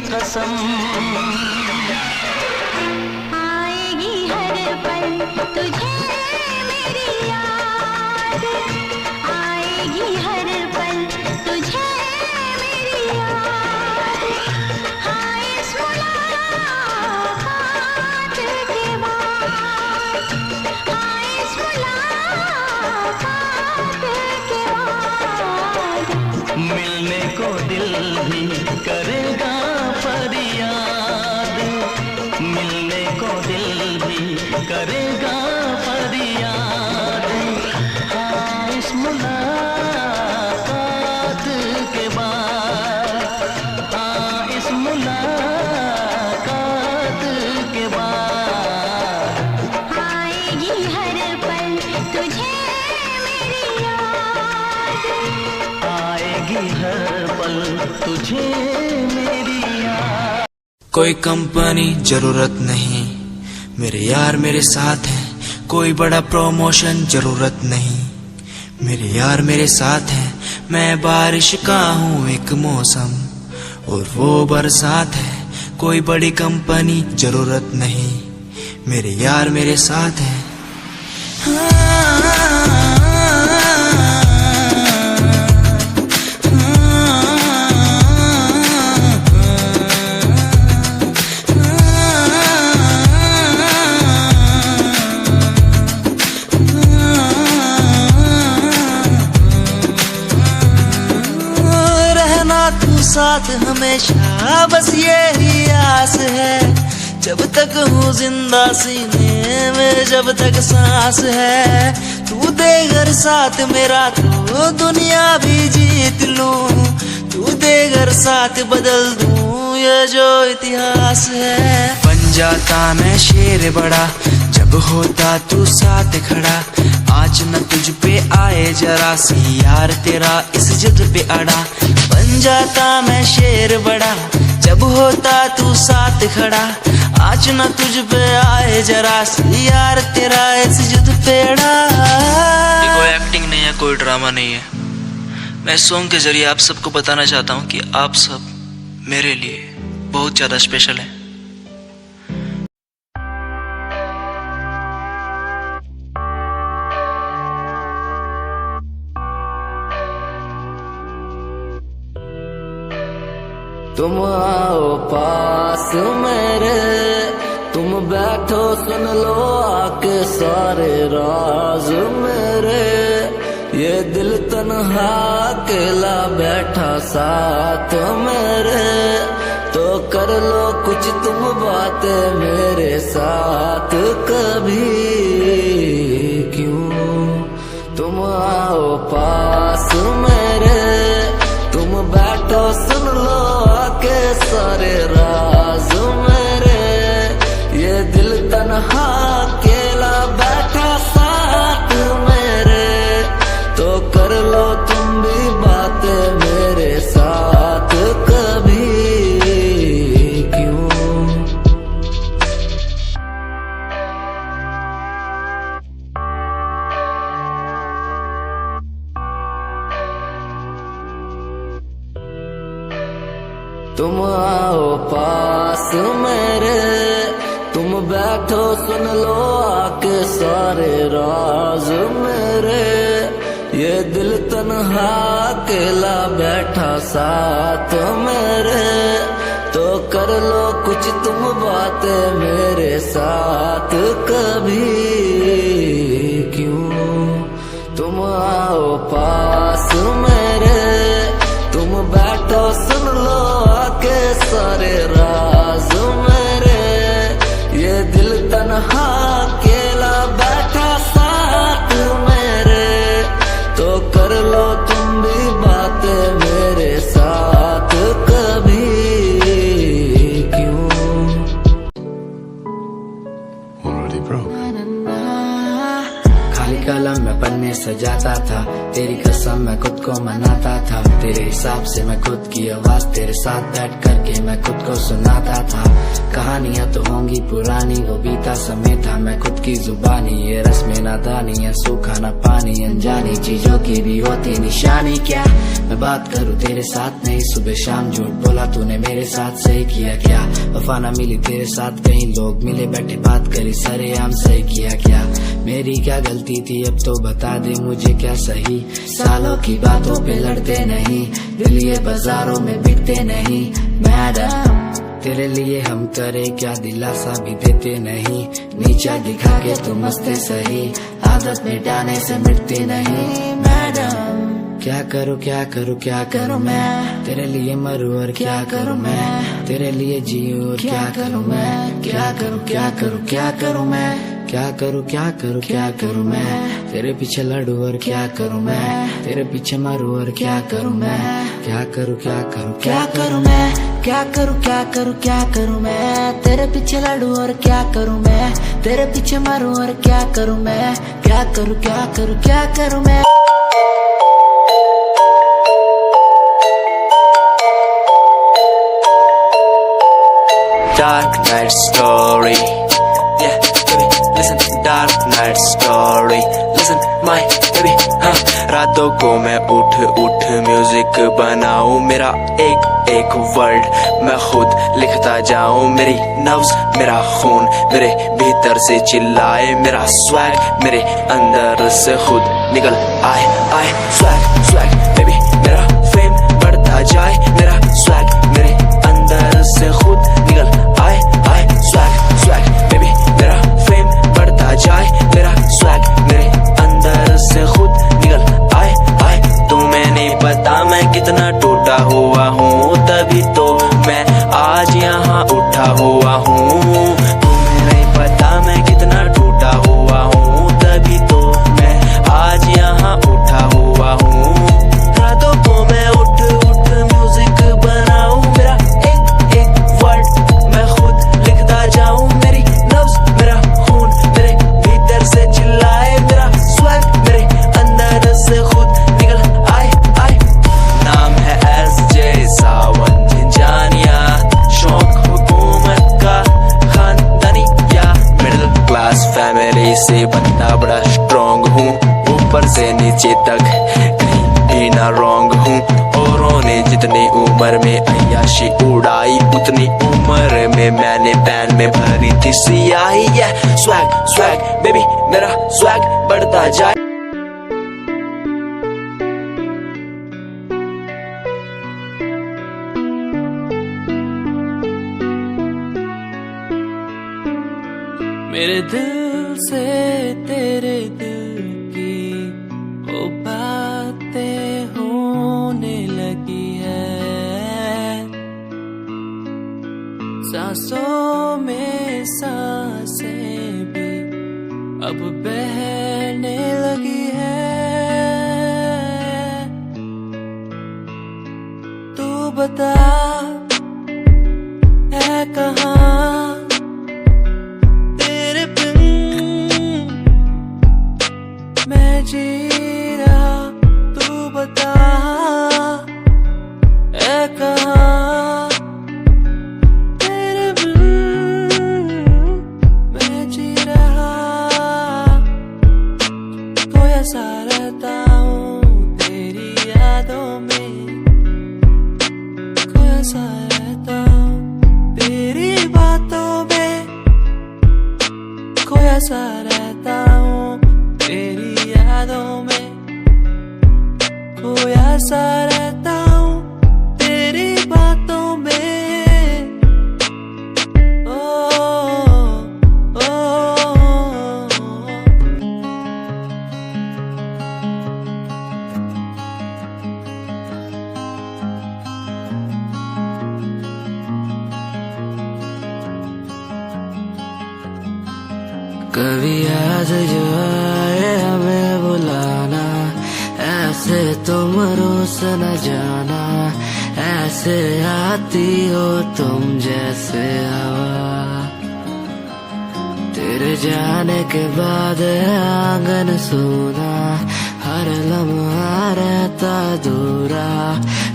S2: कसम।
S1: आएगी हर पल तुझे मेरी याद, आएगी हर पल तुझे मेरी याद। हाँ इस मुलाकात के बाद, हाँ इस मुलाकात के बाद
S2: मिलने को दिल भी करेगा फरियाद, मिलने को दिल भी करेगा फरियाद। हाँ इस मुलाकात के बाद, हाँ इस मुलाकात के बाद
S1: आएगी हर पल तुझे मेरी याद।
S2: आएगी हर पल तुझे मेरी याद।
S6: कोई कंपनी जरूरत नहीं, मेरे यार मेरे साथ हैं। कोई बड़ा प्रमोशन जरूरत नहीं, मेरे यार मेरे साथ हैं। मैं बारिश का हूँ एक मौसम और वो बरसात है। कोई बड़ी कंपनी जरूरत नहीं, मेरे यार मेरे साथ हैं। साथ हमेशा बस यही आस है, जब तक हूँ जिंदा सीने में, जब तक सांस है। तू दे घर साथ मेरा तो दुनिया भी जीत लूं, तू दे घर साथ बदल दूं ये जो इतिहास है। बन जाता मैं शेर बड़ा जब होता तू साथ खड़ा, आज न तुझ पे आए जरा सी यार तेरा इस जिद पे अड़ा। बन जाता मैं शेर बड़ा जब होता तू साथ खड़ा, आज ना तुझ पे आए जरा सी यार तेरा ऐसी जुद पेड़ा। ये कोई एक्टिंग नहीं है, कोई ड्रामा नहीं है। मैं इस सॉन्ग के जरिए आप सबको बताना चाहता हूँ कि आप सब मेरे लिए बहुत ज़्यादा स्पेशल हैं। तुम आओ पास मेरे, तुम बैठो सुन लो आके सारे राज मेरे। ये दिल तन्हा अकेला बैठा साथ मेरे, तो कर लो कुछ तुम बातें मेरे साथ कभी। क्यों तुम आओ पास मेरे, तुम बैठो सुन लो आके सारे राज मेरे। ये दिल तन्हा अकेला बैठा साथ मेरे, तो कर लो तुम भी बातें मेरे साथ कभी। क्यों तुम आओ पास मेरे, तुम बैठो सुन लो आके सारे राज मेरे। ये दिल तन्हा अकेला बैठा साथ मेरे, तो कर लो कुछ तुम बातें मेरे साथ कभी। क्यों तुम आओ पास मेरे, तुम बैठो सुन लो आके सारे राज मेरे। ये दिल तन्हा अकेला बैठा साथ मेरे, तो कर लो तुम भी बातें मेरे साथ कभी। क्यों खाली कलम में पन्ने सजाता था, तेरी कसम मैं खुद को मनाता था। तेरे हिसाब से मैं खुद की आवाज तेरे साथ बैठ करके मैं खुद को सुनाता था। कहानियां तो होंगी पुरानी, वो बीता समय था मैं खुद की जुबानी। ये रस्में नादानी है, सूखा ना पानी, अनजानी चीजों की भी होती निशानी। क्या मैं बात करूं तेरे साथ नहीं, सुबह शाम झूठ बोला तूने मेरे साथ, सही किया क्या? वफा ना मिली तेरे साथ, कहीं लोग मिले बैठे बात करी सरेआम, सही किया क्या? मेरी क्या गलती थी अब तो बता दे मुझे, क्या सही? सालों की बातों पे लड़ते नहीं, दिल ये बाजारों में बिकते नहीं। मैडम तेरे लिए हम करे क्या, दिलासा भी देते नहीं। नीचा दिखा के तुम हंसते सही, आदत मिटाने से मिटती नहीं। मैडम क्या करूँ क्या करूँ क्या करूँ मैं, तेरे लिए मरूँ और क्या करूँ मैं, तेरे लिए जीऊँ और क्या करूँ मैं। क्या करूँ क्या करूँ क्या करूँ मैं, क्या करूँ क्या करूँ क्या करूँ मैं, तेरे पीछे लड़ूँ और क्या करूँ मैं, तेरे पीछे मरूँ और क्या करूँ मैं। क्या करूँ क्या करूँ क्या करूँ मैं, क्या करूँ क्या करूँ क्या करूँ मैं, तेरे पीछे लड़ूँ और क्या करूँ मैं, तेरे पीछे मरूँ और क्या करूँ मैं। क्या करूँ क्या करूँ क्या करूँ मैं। Dark night story, yeah, baby, listen. Dark night story, listen, my baby, हाँ। रातों को मैं उठ उठ म्यूजिक बनाऊं, मेरा एक एक वर्ड मैं खुद लिखता जाऊं। मेरी नब्ज मेरा खून मेरे भीतर से चिल्लाए, मेरा स्वैग मेरे अंदर से खुद निकल आए आए। स्वैग स्वैग बेबी, मेरा फेम बढ़ता जाए, मेरा स्वैग मेरे अंदर से खुद निकल आए आए। स्वैग स्वैग बेबी, मेरा फेम बढ़ता जाए, मेरा स्वैग मेरे अंदर से खुद निकल आए आए। तुम्हें नहीं पता मैं कितना टूटा हुआ हूँ, तभी तो मैं आज यहाँ उठा हुआ हूँ। तुम्हें नहीं पता मैं कितना टूटा हुआ हूँ, तभी तो मैं आज यहाँ उठा हुआ हूँ। रातों को मैं उठ उठ म्यूजिक नीचे तक, कहीं भी ना रॉन्ग हूँ। औरों ने जितनी उम्र में अय्याशी उड़ाई, उतनी उम्र में मैंने पैन में भरी थी सियाही। स्वैग स्वैग बेबी मेरा स्वैग बढ़ता जाए।
S5: मेरे दिल से तेरे दिल की वो बातें होने लगी है, सांसों में सांसें भी अब बहने लगी है। तू बता है कहाँ मैं जी रहा, तू बता है कहाँ तेरे बिन मैं जी रहा। खोया सा रहता हूँ तेरी यादों में, खोया सा रहता हूँ तेरी बातों में, खोया सा रहता हूँ तेरी यादों में, खोया सा रहता हूँ तेरी बातों में। ओ, ओ, कभी याद जो आए हमें बुलाना, ऐसे तुम रूस न जाना, ऐसे आती हो तुम जैसे हवा। तेरे जाने के बाद आंगन सूना, हर लम्हा रहता दूरा,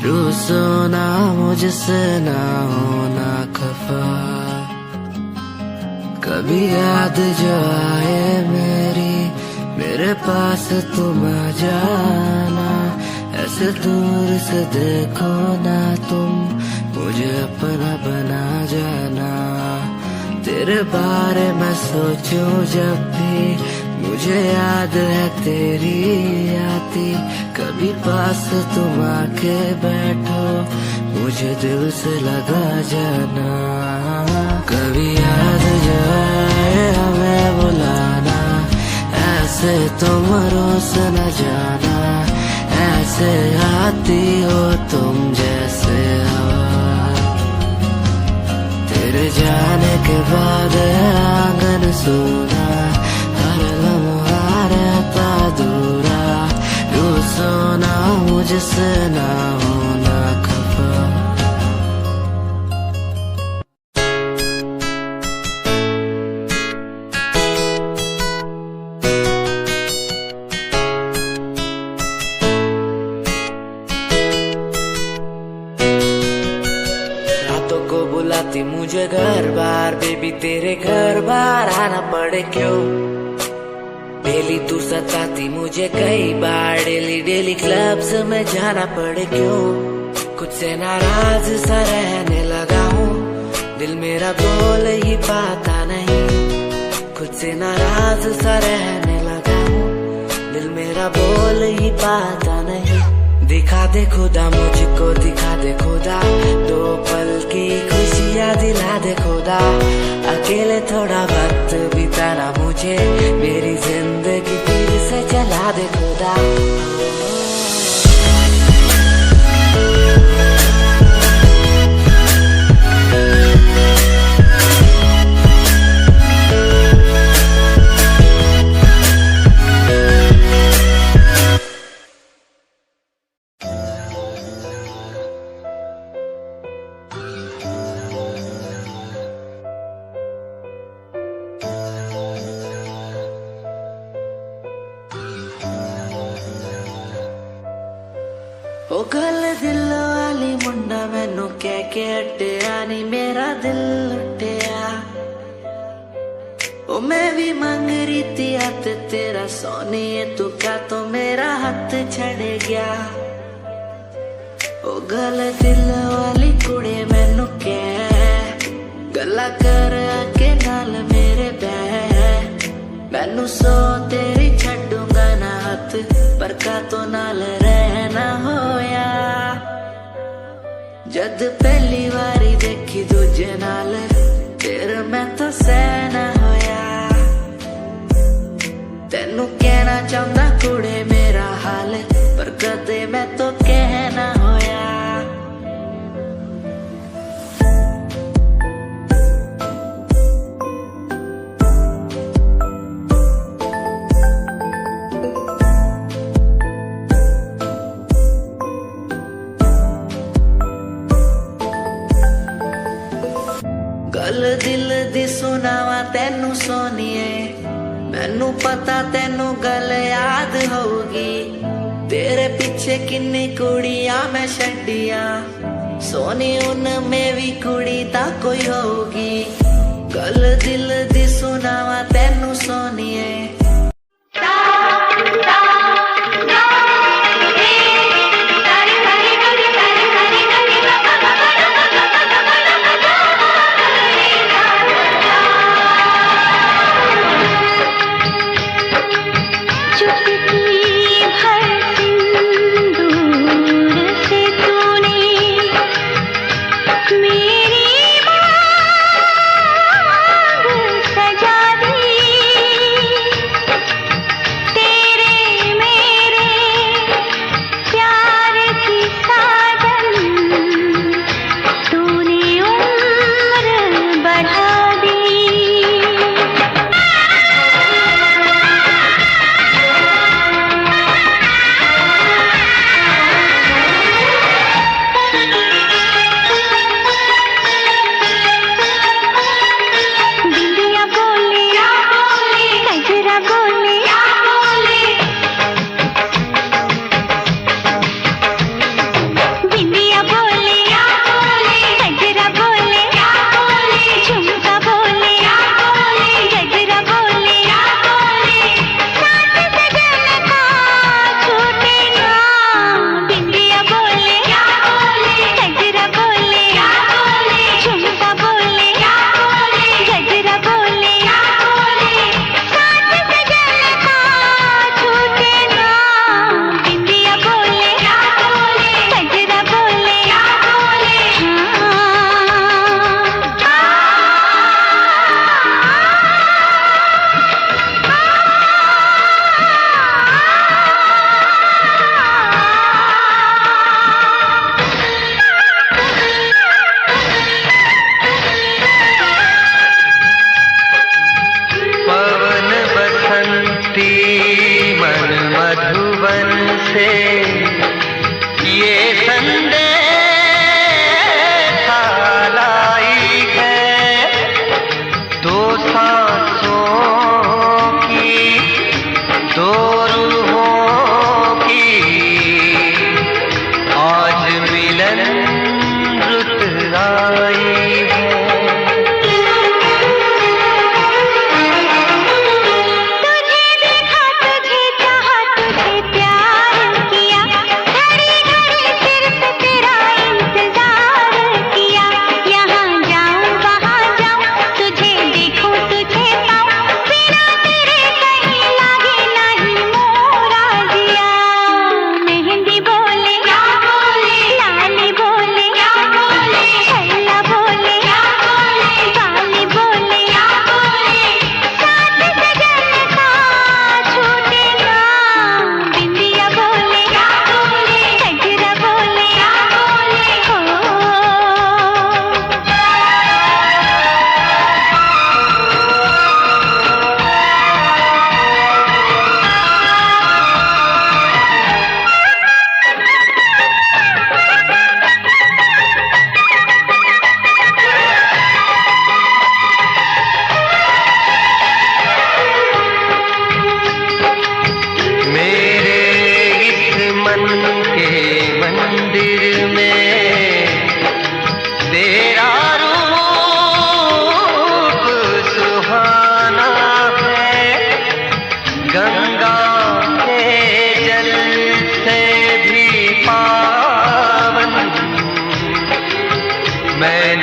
S5: रूसो ना मुझसे ना होना खफा। कभी याद जो आए मेरे पास तुम आ जाना, ऐसे दूर से देखो ना तुम, मुझे अपना बना जाना। तेरे बारे में सोचूं जब भी, मुझे याद है तेरी आती, कभी पास तुम आके बैठो, मुझे दिल से लगा जाना। कभी याद जो आए हमें बुलाना, ऐसे तुम रोस न जाना, ऐसे आती हो तुम जैसे हवा। तेरे जाने के बाद आंगन सूना, हर लम्हा रहता दूरा, रूसो ना मुझसे ना होना खफा। बुलाती मुझे घर बार, बेबी तेरे घर बार आना पड़े क्यों। डेली तू सताती मुझे कई बार, डेली डेली क्लब्स में जाना पड़े क्यों। खुद से नाराज सा रहने लगा हूँ, दिल मेरा बोल ही पाता नहीं। खुद से नाराज सा रहने लगा हूँ, दिल मेरा बोल ही पाता नहीं। दिखा दे खुदा मुझको, दिखा दे खुदा, दो पल की खुशियाँ दिला दे खुदा। अकेले थोड़ा वक्त बिताना मुझे, मेरी जिंदगी फिर से चला दे खुदा। ओ गल दिल वाली मुंडा मैनू कह के हटिया नी, मेरा दिल लुटिया। ओ मैं भी मांग रही थी हाथ तेरा सोनिए, तू क्या तो मेरा हाथ छड़ गया। ओ गल दिल वाली कुड़े मैनू कह गल्ला कर आके नाल मेरे बह, मैनू सो तेरी छड्डूंगा ना हाथ, पर का तो नाल रहना होया। जद पहली बारी देखी दूजे नाल तेरे मैं तो सहना होया। तेनू कहना चाहता कुड़े मेरा हाल, पर कदे मैं तो कहना होया। गल दिल दी सुनावा तेनू सोनिए, मैनू पता तेनू गल याद होगी। तेरे पीछे किन्नी कुड़ियां मैं छड्डियां, सोनी उनमें भी कुड़ी ता कोई होगी। गल दिल दी सुनावा तेनू सोनिए।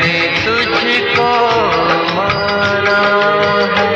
S6: मैंने तुझको माना है।